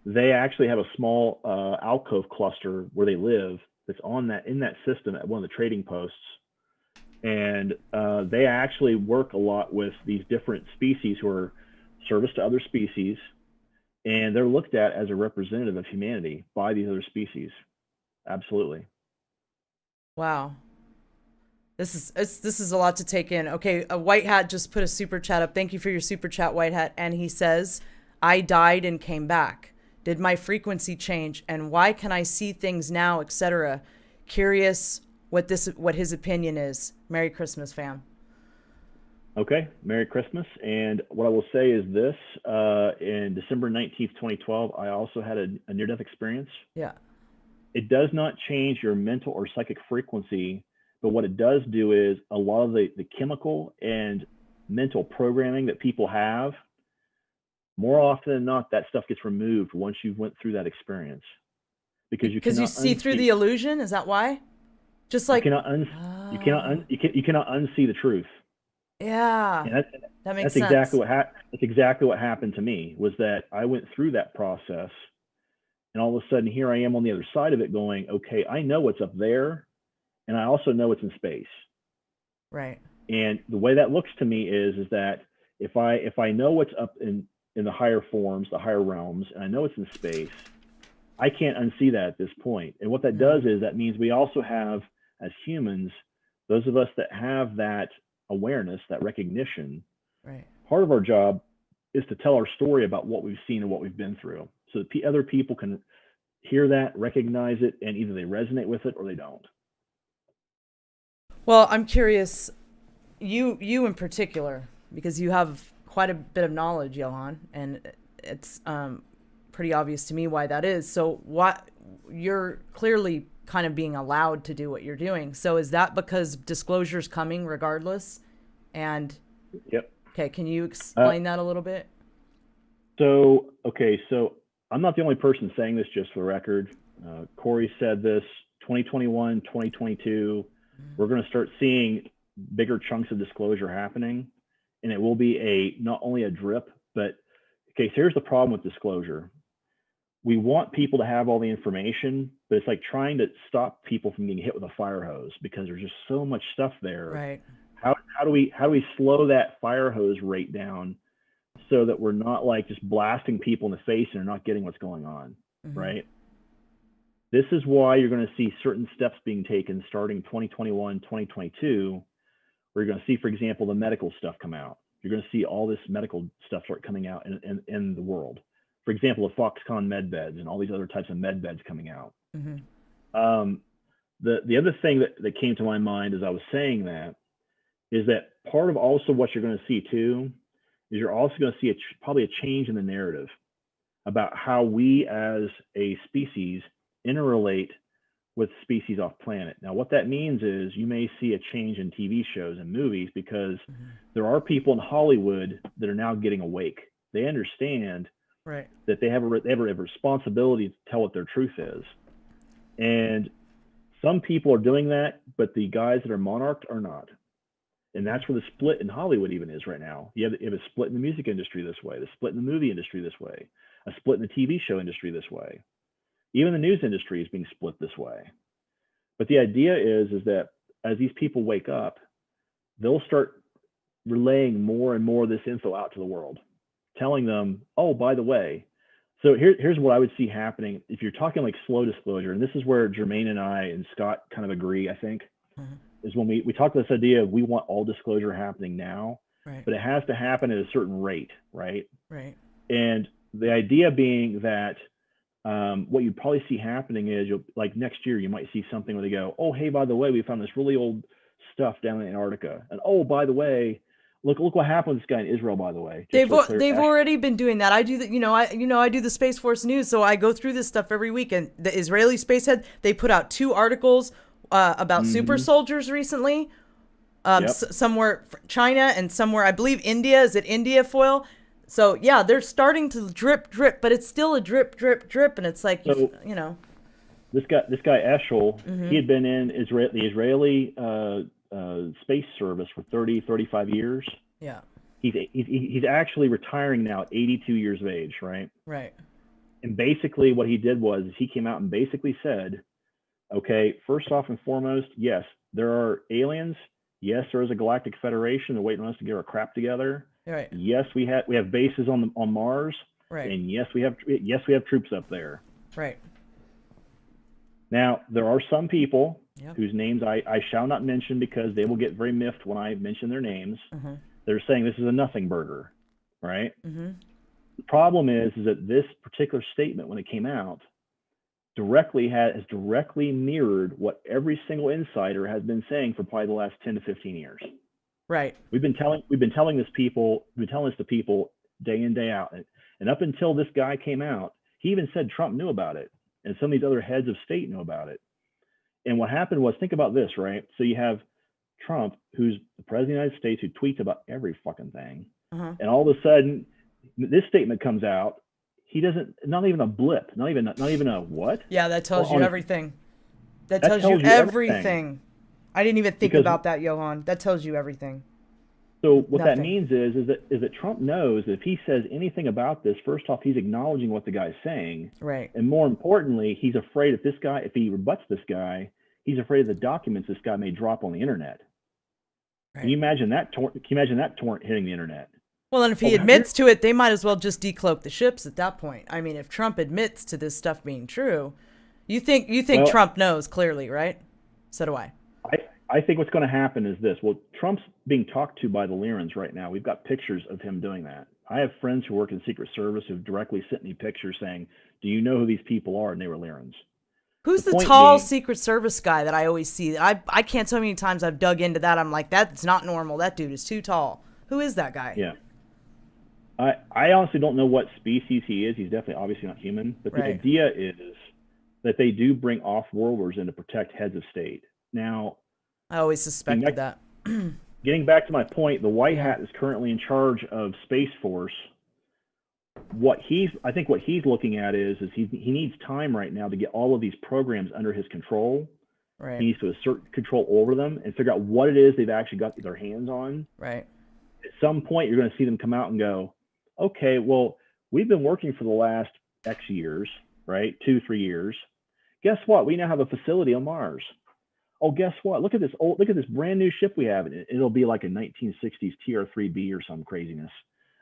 they actually have a small alcove cluster where they live. That's in that system at one of the trading posts. And they actually work a lot with these different species who are service to other species, and they're looked at as a representative of humanity by these other species. Absolutely. Wow. This is a lot to take in. Okay, a White Hat just put a super chat up. Thank you for your super chat, White Hat. And he says, I died and came back. Did my frequency change? And why can I see things now, etc.? Curious what his opinion is. Merry Christmas, fam. Okay, Merry Christmas. And what I will say is this, in December 19th, 2012, I also had a near-death experience. Yeah. It does not change your mental or psychic frequency, but what it does do is a lot of the chemical and mental programming that people have, more often than not, that stuff gets removed once you've went through that experience. Because you see through the illusion? Is that why? Just like you cannot unsee the truth. Yeah, And that makes sense. That's exactly what happened to me. Was that I went through that process, and all of a sudden here I am on the other side of it, going, okay, I know what's up there, and I also know what's in space. Right. And the way that looks to me is that if I know what's up in the higher forms, the higher realms, and I know it's in space, I can't unsee that at this point. And what that does is that means we also have, as humans, those of us that have that awareness, that recognition, right. Part of our job is to tell our story about what we've seen and what we've been through, so that other people can hear that, recognize it, and either they resonate with it or they don't. Well, I'm curious, you in particular, because you have quite a bit of knowledge, Johan, and it's pretty obvious to me why that is. So what you're clearly kind of being allowed to do what you're doing. So is that because disclosure's coming regardless? And yep. Okay, can you explain that a little bit? So I'm not the only person saying this, just for the record. Corey said this, 2021, 2022, we're going to start seeing bigger chunks of disclosure happening, and it will be not only a drip, but okay, so here's the problem with disclosure. We want people to have all the information, but it's like trying to stop people from getting hit with a fire hose, because there's just so much stuff there. Right. How do we slow that fire hose rate down so that we're not like just blasting people in the face and they're not getting what's going on, right? This is why you're going to see certain steps being taken starting 2021, 2022, where you're going to see, for example, the medical stuff come out. You're going to see all this medical stuff start coming out in the world. For example, the Foxconn med beds and all these other types of med beds coming out. The other thing that came to my mind as I was saying that is that part of also what you're going to see too is you're also going to see probably a change in the narrative about how we as a species interrelate with species off planet. Now, what that means is you may see a change in TV shows and movies because there are people in Hollywood that are now getting awake. They understand that they have a responsibility to tell what their truth is. And some people are doing that, but the guys that are monarched are not. And that's where the split in Hollywood even is right now. You have a split in the music industry this way, the split in the movie industry this way, a split in the TV show industry this way. Even the news industry is being split this way. But the idea is that as these people wake up, they'll start relaying more and more of this info out to the world, telling them, oh, by the way. So here's what I would see happening if you're talking like slow disclosure. And this is where Jermaine and I and Scott kind of agree, I think, is when we talk about this idea of we want all disclosure happening now, but it has to happen at a certain rate, right? And the idea being that what you probably see happening is like next year, you might see something where they go, oh, hey, by the way, we found this really old stuff down in Antarctica. And oh, by the way, look what happened with this guy in Israel, by the way. They've already been doing that. I do that, I do the Space Force News, so I go through this stuff every week. And the Israeli Space Head, they put out 2 articles about super soldiers recently. Somewhere China and somewhere, I believe India. Is it India foil? So yeah, they're starting to drip, but it's still a drip, and it's like, so, This guy Eshel, he had been in the Israeli space service for 35 years. Yeah. He's actually retiring now at 82 years of age, right? Right. And basically what he did was he came out and basically said, okay, first off and foremost, yes, there are aliens. Yes, there is a galactic federation. They're waiting on us to get our crap together. Right. Yes, we have bases on Mars. Right. And yes, we have troops up there. Right. Now, there are some people whose names I shall not mention because they will get very miffed when I mention their names. They're saying this is a nothing burger, right? The problem is that this particular statement, when it came out, has directly mirrored what every single insider has been saying for probably the last 10 to 15 years. Right. We've been telling this to people day in, day out. And up until this guy came out, he even said Trump knew about it. And some of these other heads of state knew about it. And what happened was, think about this, right? So you have Trump, who's the president of the United States, who tweets about every fucking thing. And all of a sudden, this statement comes out. He doesn't, not even a blip, not even a what? Yeah, that tells you everything. That tells you everything. I didn't even think about that, Johan. That tells you everything. So what that means is that Trump knows that if he says anything about this, first off, he's acknowledging what the guy's saying. Right. And more importantly, he's afraid if he rebuts this guy, he's afraid of the documents this guy may drop on the internet. Right. Can you imagine that torrent hitting the internet? Well, and if he admits to it, they might as well just decloak the ships at that point. I mean, if Trump admits to this stuff being true, you think Trump knows clearly, right? So do I. I think what's going to happen is this. Well, Trump's being talked to by the Lyrans right now. We've got pictures of him doing that. I have friends who work in Secret Service who've directly sent me pictures saying, do you know who these people are? And they were Lyrans. Who's the tall Secret Service guy that I always see? I can't tell how many times I've dug into that. I'm like, that's not normal. That dude is too tall. Who is that guy? Yeah. I honestly don't know what species he is. He's definitely obviously not human. But the idea is that they do bring off-worlders in to protect heads of state. Now, I always suspected that. Getting back to my point, the White Hat is currently in charge of Space Force. I think what he's looking at is he needs time right now to get all of these programs under his control. Right. He needs to assert control over them and figure out what it is they've actually got their hands on. Right. At some point, you're going to see them come out and go, okay, well, we've been working for the last X years, right? 2-3 years. Guess what? We now have a facility on Mars. Oh, guess what? Look at this brand new ship we have. It'll be like a 1960s TR-3B or some craziness.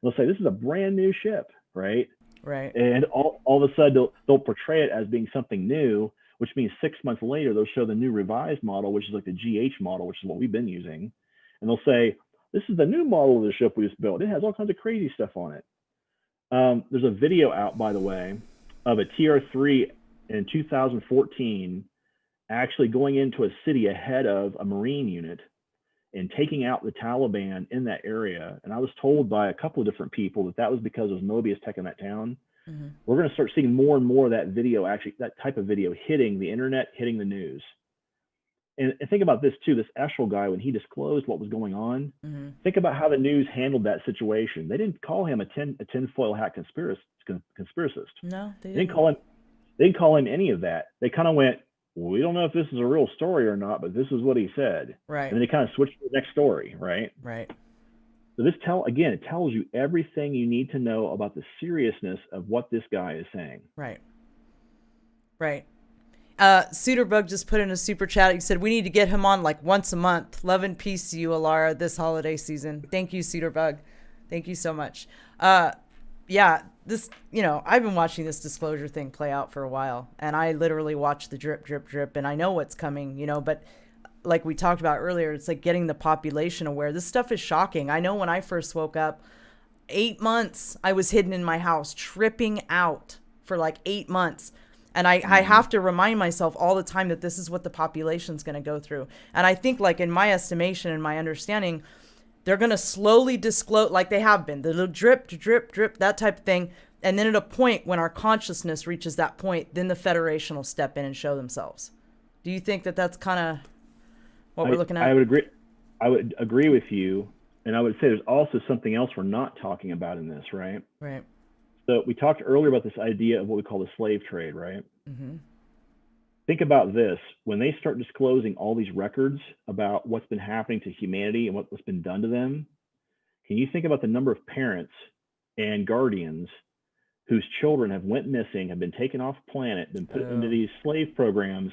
They'll say this is a brand new ship, right? Right. And all of a sudden they'll portray it as being something new, which means 6 months later they'll show the new revised model, which is like the GH model, which is what we've been using, and they'll say this is the new model of the ship we just built. It has all kinds of crazy stuff on it. There's a video out, by the way, of a TR-3 in 2014. Actually going into a city ahead of a Marine unit and taking out the Taliban in that area. And I was told by a couple of different people that was because of Mobius taking that town. we're going to start seeing more and more of that video, actually, that type of video hitting the internet, hitting the news. And think about this too, this Eshel guy, when he disclosed what was going on, think about how the news handled that situation. They didn't call him a tinfoil hat conspiracist. No, they didn't call him any of that. They kind of went, well, we don't know if this is a real story or not, but this is what he said. Right. And then they kind of switched to the next story, right? Right. So this it tells you everything you need to know about the seriousness of what this guy is saying. Right. Right. Suiterbug just put in a super chat. He said, we need to get him on like once a month. Love and peace to you, Alara, this holiday season. Thank you, Suiterbug. Thank you so much. Yeah, this, I've been watching this disclosure thing play out for a while, and I literally watch the drip, drip, drip, and I know what's coming, but like we talked about earlier, it's like getting the population aware. This stuff is shocking. I know when I first woke up, 8 months, I was hidden in my house, tripping out for like 8 months. And I have to remind myself all the time that this is what the population's going to go through. And I think, like, in my estimation and my understanding, they're going to slowly disclose, like they have been, the little drip, drip, drip, that type of thing. And then at a point when our consciousness reaches that point, then the Federation will step in and show themselves. Do you think that that's kind of what we're looking at? I would agree with you. And I would say there's also something else we're not talking about in this, right? Right. So we talked earlier about this idea of what we call the slave trade, right? Think about this. When they start disclosing all these records about what's been happening to humanity and what's been done to them, can you think about the number of parents and guardians whose children have went missing, have been taken off planet, been put into these slave programs?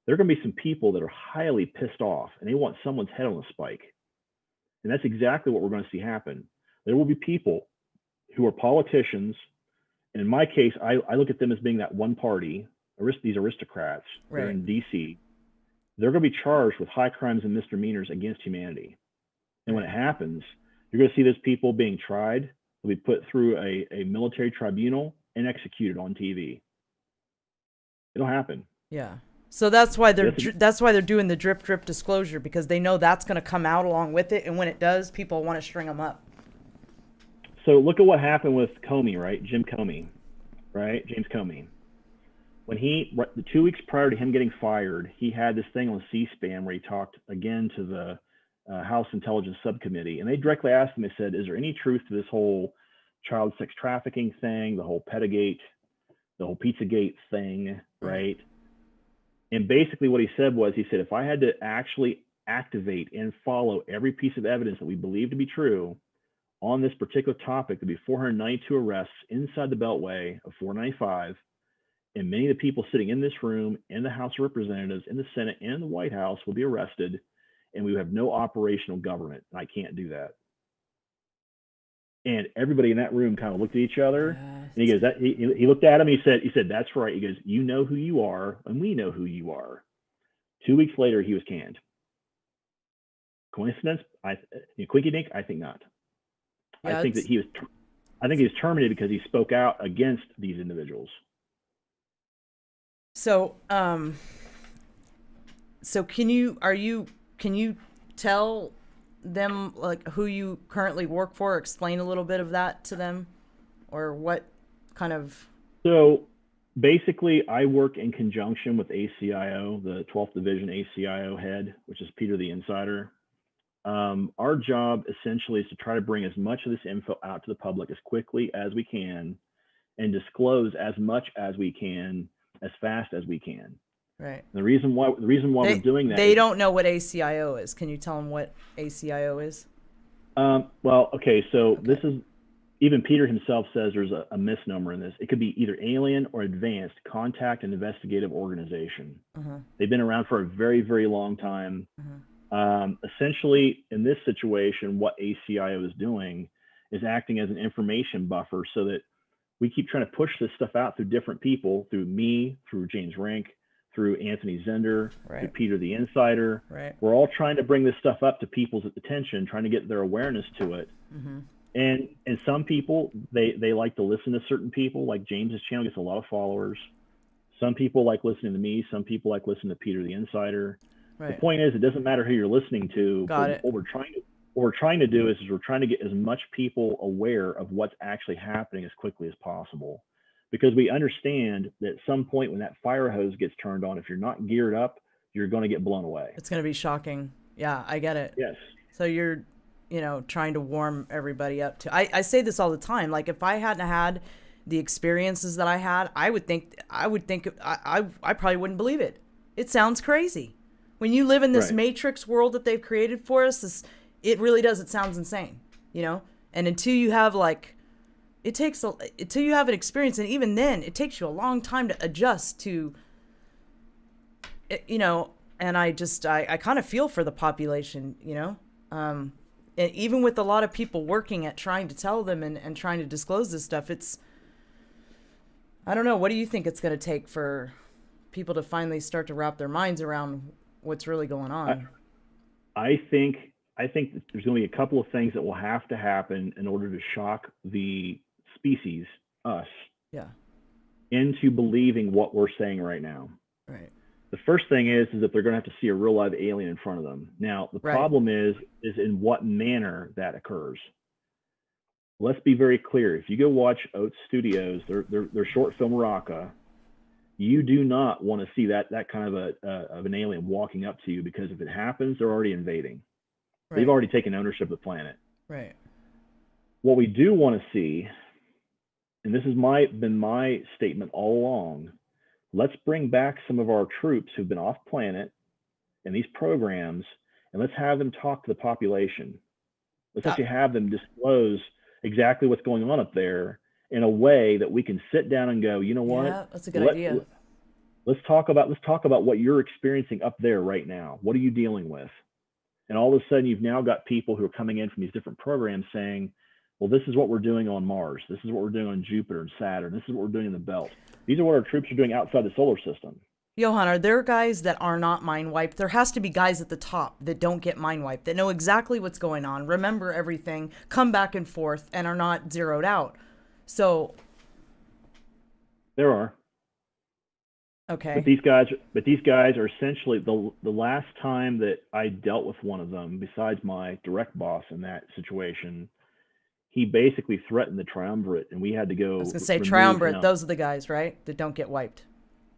There are going to be some people that are highly pissed off, and they want someone's head on a spike. And that's exactly what we're going to see happen. There will be people who are politicians, and in my case, I look at them as being that one party, these aristocrats. Right. They're in DC. They're going to be charged with high crimes and misdemeanors against humanity. And when it happens, you're going to see those people being tried. They'll be put through a military tribunal and executed on TV. It'll happen. Yeah. So that's why they're doing the drip drip disclosure, because they know that's going to come out along with it, and when it does, people want to string them up. So look at what happened with Comey, right? Jim Comey, right? James Comey. When the 2 weeks prior to him getting fired, he had this thing on C-SPAN where he talked again to the House Intelligence Subcommittee, and they directly asked him, they said, is there any truth to this whole child sex trafficking thing, the whole Pedagate, the whole Pizzagate thing, right? And basically what he said, if I had to actually activate and follow every piece of evidence that we believe to be true on this particular topic, there'd be 492 arrests inside the Beltway of 495, and many of the people sitting in this room, in the House of Representatives, in the Senate, and in the White House will be arrested, and we have no operational government. I can't do that. And everybody in that room kind of looked at each other, and he goes, he looked at him, he said, that's right. He goes, you know who you are, and we know who you are. 2 weeks later, he was canned. Coincidence? Quinky dink? I think not. Yeah, I think he was terminated because he spoke out against these individuals. So, can you tell them like who you currently work for? Explain a little bit of that to them, or what kind of? So basically, I work in conjunction with ACIO, the 12th Division ACIO head, which is Peter the Insider. Our job essentially is to try to bring as much of this info out to the public as quickly as we can, and disclose as much as we can, as fast as we can. Right. The reason why we're doing that. They don't know what ACIO is. Can you tell them what ACIO is? Well, okay. So this is, even Peter himself says there's a misnomer in this. It could be either alien or advanced contact and investigative organization. They've been around for a very, very long time. Essentially, in this situation, what ACIO is doing is acting as an information buffer, so that we keep trying to push this stuff out through different people, through me, through James Rink, through Anthony Zender, through Peter the Insider. Right. We're all trying to bring this stuff up to people's attention, trying to get their awareness to it. And some people, they like to listen to certain people. Like James's channel gets a lot of followers. Some people like listening to me. Some people like listening to Peter the Insider. Right. The point is, it doesn't matter who you're listening to. What we're trying to do is we're trying to get as much people aware of what's actually happening as quickly as possible. because we understand that at some point when that fire hose gets turned on, if you're not geared up, you're going to get blown away. It's going to be shocking. Yeah, I get it. Yes. So you're, trying to warm everybody up to. I say this all the time. Like, if I hadn't had the experiences that I had, I probably wouldn't believe it. It sounds crazy. When you live in this matrix world that they've created for us, it really does. It sounds insane, And until you have until you have an experience, and even then, it takes you a long time to adjust to, And I kind of feel for the population, and even with a lot of people working at trying to tell them and trying to disclose this stuff, I don't know. What do you think it's going to take for people to finally start to wrap their minds around what's really going on? I think that there's going to be a couple of things that will have to happen in order to shock the species, us, into believing what we're saying right now. Right. The first thing is that they're going to have to see a real live alien in front of them. Now, the problem is in what manner that occurs. Let's be very clear. If you go watch Oates Studios, their short film Raqqa, you do not want to see that kind of an alien walking up to you, because if it happens, they're already invading. Right. They've already taken ownership of the planet. Right. What we do want to see, and this has been my statement all along, let's bring back some of our troops who've been off planet in these programs, and let's have them talk to the population. Let's actually have them disclose exactly what's going on up there in a way that we can sit down and go, you know what? Yeah, that's a good idea. Let's talk about what you're experiencing up there right now. What are you dealing with? And all of a sudden, you've now got people who are coming in from these different programs saying, well, this is what we're doing on Mars. This is what we're doing on Jupiter and Saturn. This is what we're doing in the belt. These are what our troops are doing outside the solar system. Johan, are there guys that are not mind wiped? There has to be guys at the top that don't get mind wiped, that know exactly what's going on, remember everything, come back and forth, and are not zeroed out. So there are. Okay. But these guys are essentially the last time that I dealt with one of them, besides my direct boss in that situation, he basically threatened the Triumvirate, and we had to go. I was gonna say Triumvirate. Those are the guys, right, that don't get wiped.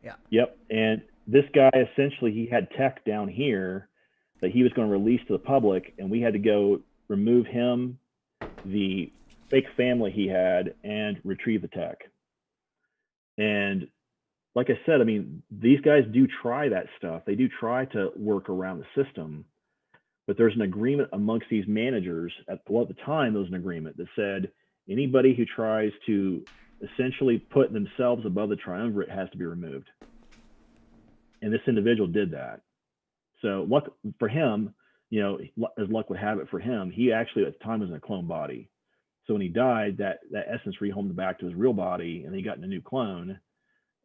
Yeah. Yep. And this guy, essentially, he had tech down here that he was going to release to the public, and we had to go remove him, the fake family he had, and retrieve the tech. And like I said, I mean, these guys do try that stuff. They do try to work around the system, but there's an agreement amongst these managers. At the time, there was an agreement that said anybody who tries to essentially put themselves above the Triumvirate has to be removed. And this individual did that. So luck for him, as luck would have it for him, he actually at the time was in a clone body. So when he died, that essence rehomed back to his real body, and he got in a new clone,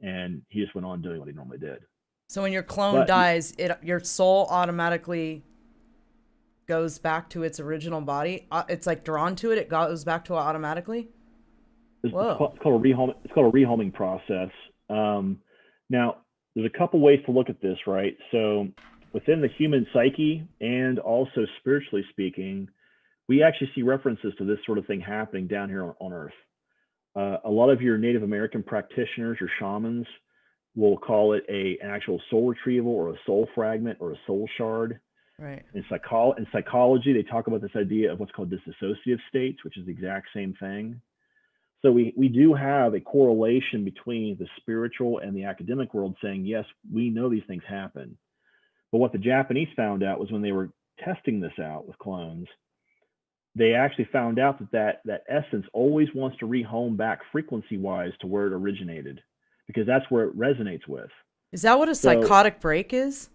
and he just went on doing what he normally did. So when your clone dies, your soul automatically goes back to its original body. It's like drawn to it. It goes back to it automatically. It's called a rehoming. It's called a rehoming process. Now, there's a couple ways to look at this, right? So within the human psyche, and also spiritually speaking, we actually see references to this sort of thing happening down here on Earth. A lot of your Native American practitioners or shamans will call it an actual soul retrieval, or a soul fragment, or a soul shard. Right. In psychology, they talk about this idea of what's called dissociative states, which is the exact same thing. So we do have a correlation between the spiritual and the academic world saying, yes, we know these things happen. But what the Japanese found out was when they were testing this out with clones, they actually found out that essence always wants to rehome back frequency-wise to where it originated, because that's where it resonates with. Is that what a psychotic break is?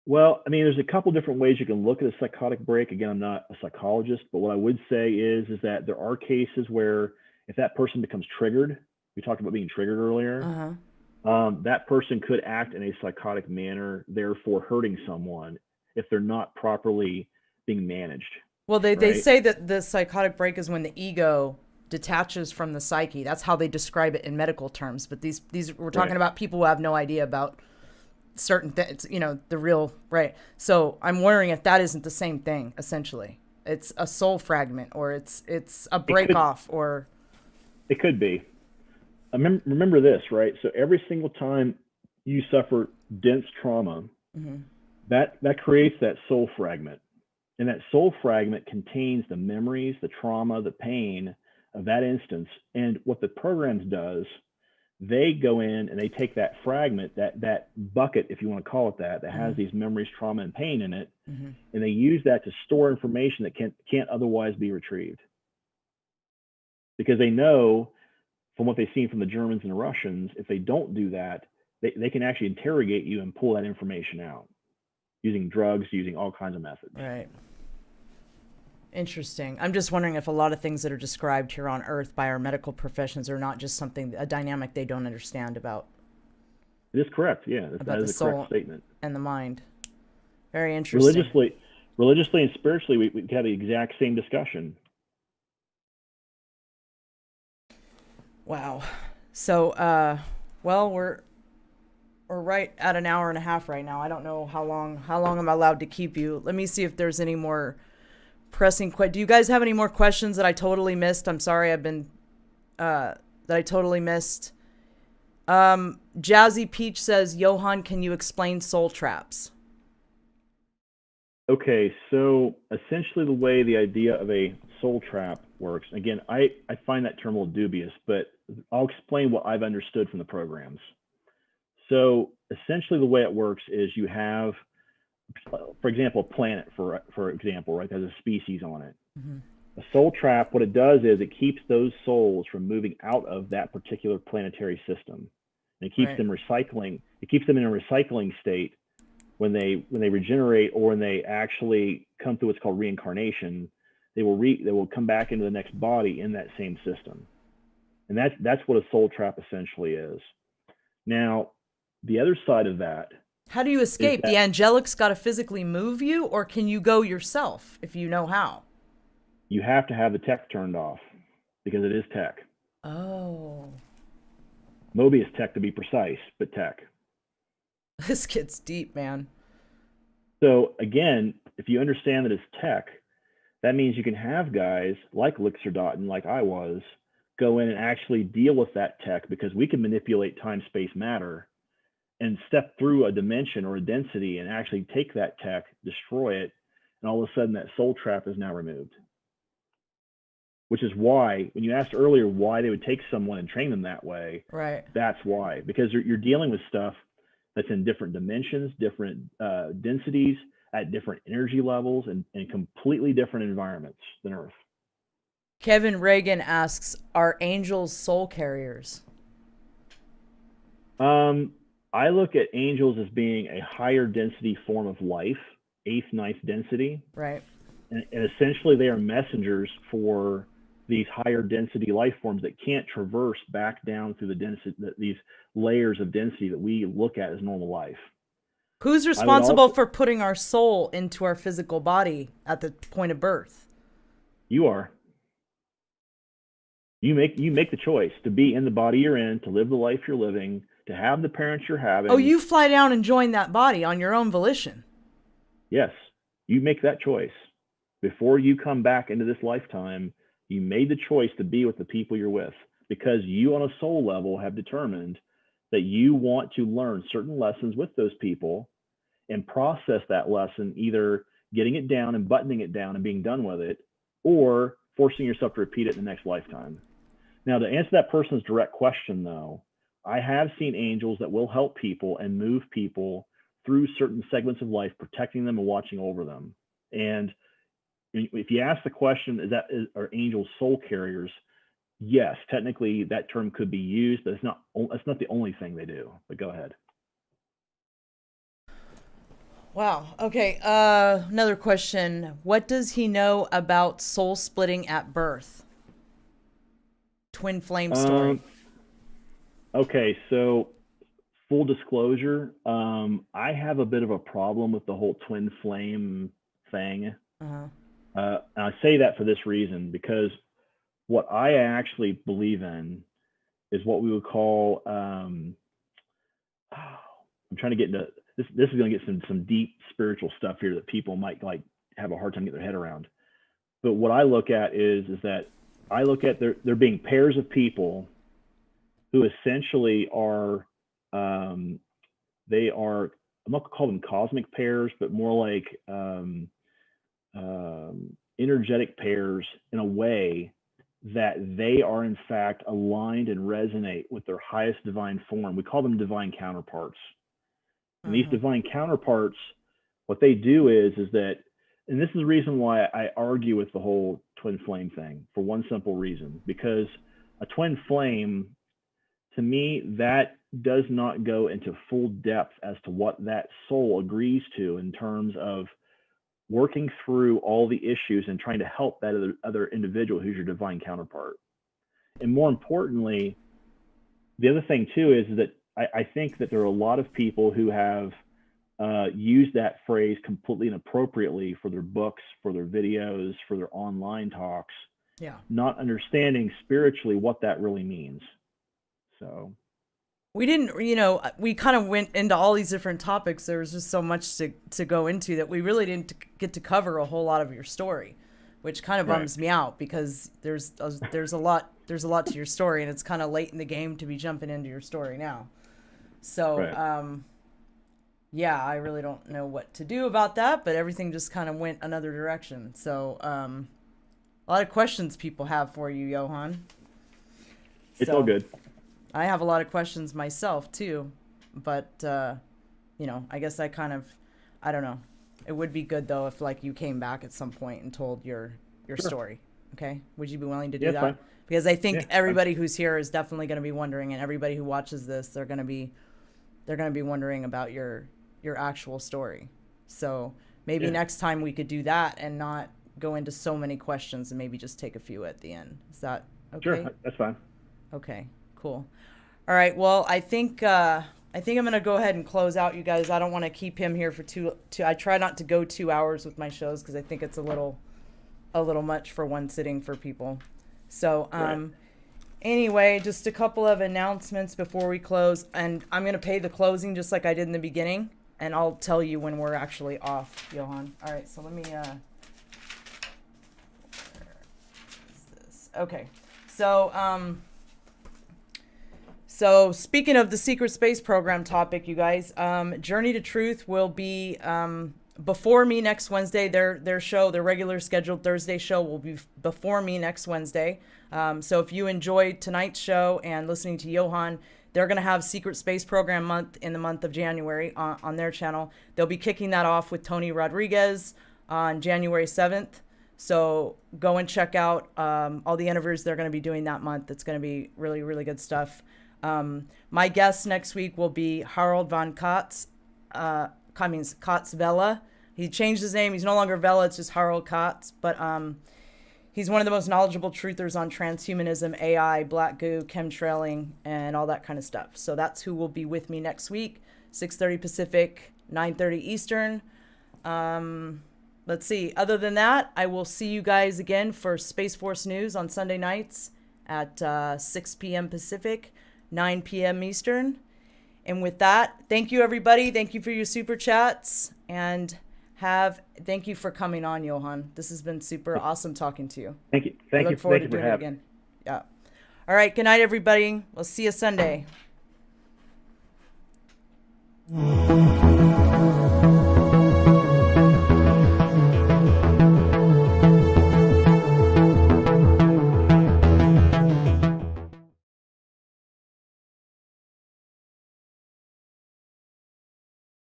Well, I mean, there's a couple different ways you can look at a psychotic break. Again, I'm not a psychologist, but what I would say is that there are cases where if that person becomes triggered, we talked about being triggered earlier, that person could act in a psychotic manner, therefore hurting someone if they're not properly being managed. Well, they say that the psychotic break is when the ego detaches from the psyche. That's how they describe it in medical terms. But these we're talking about people who have no idea about certain things, the real, right? So I'm wondering if that isn't the same thing. Essentially, it's a soul fragment, or it's a break off, or it could be. remember this, right? So every single time you suffer dense trauma, that creates that soul fragment. And that soul fragment contains the memories, the trauma, the pain of that instance. And what the programs does, they go in and they take that fragment, that bucket, if you want to call it that has these memories, trauma, and pain in it, and they use that to store information that can't otherwise be retrieved. Because they know from what they've seen from the Germans and the Russians, if they don't do that, they can actually interrogate you and pull that information out using drugs, using all kinds of methods. Right. Interesting. I'm just wondering if a lot of things that are described here on Earth by our medical professions are not just a dynamic they don't understand about. It is correct. Yeah, that is a correct statement. And the mind. Very interesting. Religiously and spiritually, we have the exact same discussion. Wow. So, well, we're right at an hour and a half right now. I don't know how long I'm allowed to keep you. Let me see if there's any more pressing do you guys have any more questions that I totally missed? I'm sorry that I totally missed. Jazzy Peach says, Johan, can you explain soul traps? Okay, so essentially the way the idea of a soul trap works, again, I find that term a little dubious, but I'll explain what I've understood from the programs. So essentially the way it works is you have, for example, a planet, for example, right, has a species on it. A soul trap, what it does is it keeps those souls from moving out of that particular planetary system. And it keeps them recycling. It keeps them in a recycling state when they regenerate, or when they actually come through what's called reincarnation. They will come back into the next body in that same system. And that's what a soul trap essentially is. Now, the other side of that, how do you escape? The angelic's got to physically move you, or can you go yourself if you know how? You have to have the tech turned off because it is tech. Oh. Mobius tech, to be precise, but tech. This gets deep, man. So again, if you understand that it's tech, that means you can have guys like Lixerdotten, like I was, go in and actually deal with that tech, because we can manipulate time, space, matter, and step through a dimension or a density and actually take that tech, destroy it, and all of a sudden that soul trap is now removed. Which is why, when you asked earlier why they would take someone and train them that way, right? That's why, because you're dealing with stuff that's in different dimensions, different densities, at different energy levels, and completely different environments than Earth. Kevin Reagan asks, are angels soul carriers? I look at angels as being a higher density form of life, 8th, 9th density. Right. And essentially they are messengers for these higher density life forms that can't traverse back down through the density, these layers of density that we look at as normal life. Who's responsible for putting our soul into our physical body at the point of birth? You are. You make the choice to be in the body you're in, to live the life you're living, to have the parents you're having. Oh, you fly down and join that body on your own volition. Yes, you make that choice. Before you come back into this lifetime, you made the choice to be with the people you're with, because you on a soul level have determined that you want to learn certain lessons with those people and process that lesson, either getting it down and buttoning it down and being done with it, or forcing yourself to repeat it in the next lifetime. Now, to answer that person's direct question, though, I have seen angels that will help people and move people through certain segments of life, protecting them and watching over them. And if you ask the question, are angels soul carriers? Yes, technically that term could be used, but it's not the only thing they do. But go ahead. Wow. Okay. Another question. What does he know about soul splitting at birth? Twin flame story. Okay, so full disclosure, I have a bit of a problem with the whole twin flame thing. And I say that for this reason, because what I actually believe in is what we would call, I'm trying to get into this. This is going to get some deep spiritual stuff here that people might like have a hard time getting their head around. But what I look at is that I look at there being pairs of people who essentially are, they are, I'm not gonna call them cosmic pairs, but more like energetic pairs in a way that they are in fact aligned and resonate with their highest divine form. We call them divine counterparts. And these divine counterparts, what they do is that, and this is the reason why I argue with the whole twin flame thing, for one simple reason, because a twin flame, to me, that does not go into full depth as to what that soul agrees to in terms of working through all the issues and trying to help that other individual who's your divine counterpart. And more importantly, the other thing too is that I think that there are a lot of people who have used that phrase completely inappropriately for their books, for their videos, for their online talks, not understanding spiritually what that really means. So we didn't, we kind of went into all these different topics. There was just so much to go into that we really didn't get to cover a whole lot of your story, which kind of bums me out, because there's a lot to your story, and it's kind of late in the game to be jumping into your story now. So, yeah, I really don't know what to do about that, but everything just kind of went another direction. So, a lot of questions people have for you, Johan. It's all good. I have a lot of questions myself too, but, I guess I don't know. It would be good though if like you came back at some point and told your story. Okay. Would you be willing to do that? Fine. Because I think everybody who's here is definitely going to be wondering, and everybody who watches this, they're going to be wondering about your actual story. So maybe next time we could do that and not go into so many questions, and maybe just take a few at the end. Is that okay? Sure. That's fine. Okay, cool. All right. Well, I think I'm going to go ahead and close out, you guys. I don't want to keep him here for two. I try not to go 2 hours with my shows, because I think it's a little much for one sitting for people. So, anyway, just a couple of announcements before we close, and I'm going to pay the closing just like I did in the beginning, and I'll tell you when we're actually off, Johan. All right. So let me, where is this? Okay. So speaking of the secret space program topic, you guys, Journey to Truth will be before me next Wednesday. Their regular scheduled Thursday show will be before me next Wednesday. So if you enjoyed tonight's show and listening to Johan, they're going to have Secret Space Program Month in the month of January on their channel. They'll be kicking that off with Tony Rodriguez on January 7th. So go and check out all the interviews they're going to be doing that month. It's going to be really, really good stuff. My guest next week will be Harold von Kotz, Kotz Vela. He changed his name. He's no longer Vela. It's just Harold Kotz. But he's one of the most knowledgeable truthers on transhumanism, AI, black goo, chemtrailing, and all that kind of stuff. So that's who will be with me next week, 6:30 Pacific, 9:30 Eastern. Let's see. Other than that, I will see you guys again for Space Force News on Sunday nights at 6 p.m. Pacific, 9 p.m. Eastern. And with that, thank you, everybody. Thank you for your super chats. And thank you for coming on, Johan. This has been super awesome talking to you. Thank you. Thank you. Look forward to doing it again. Yeah. All right. Good night, everybody. We'll see you Sunday.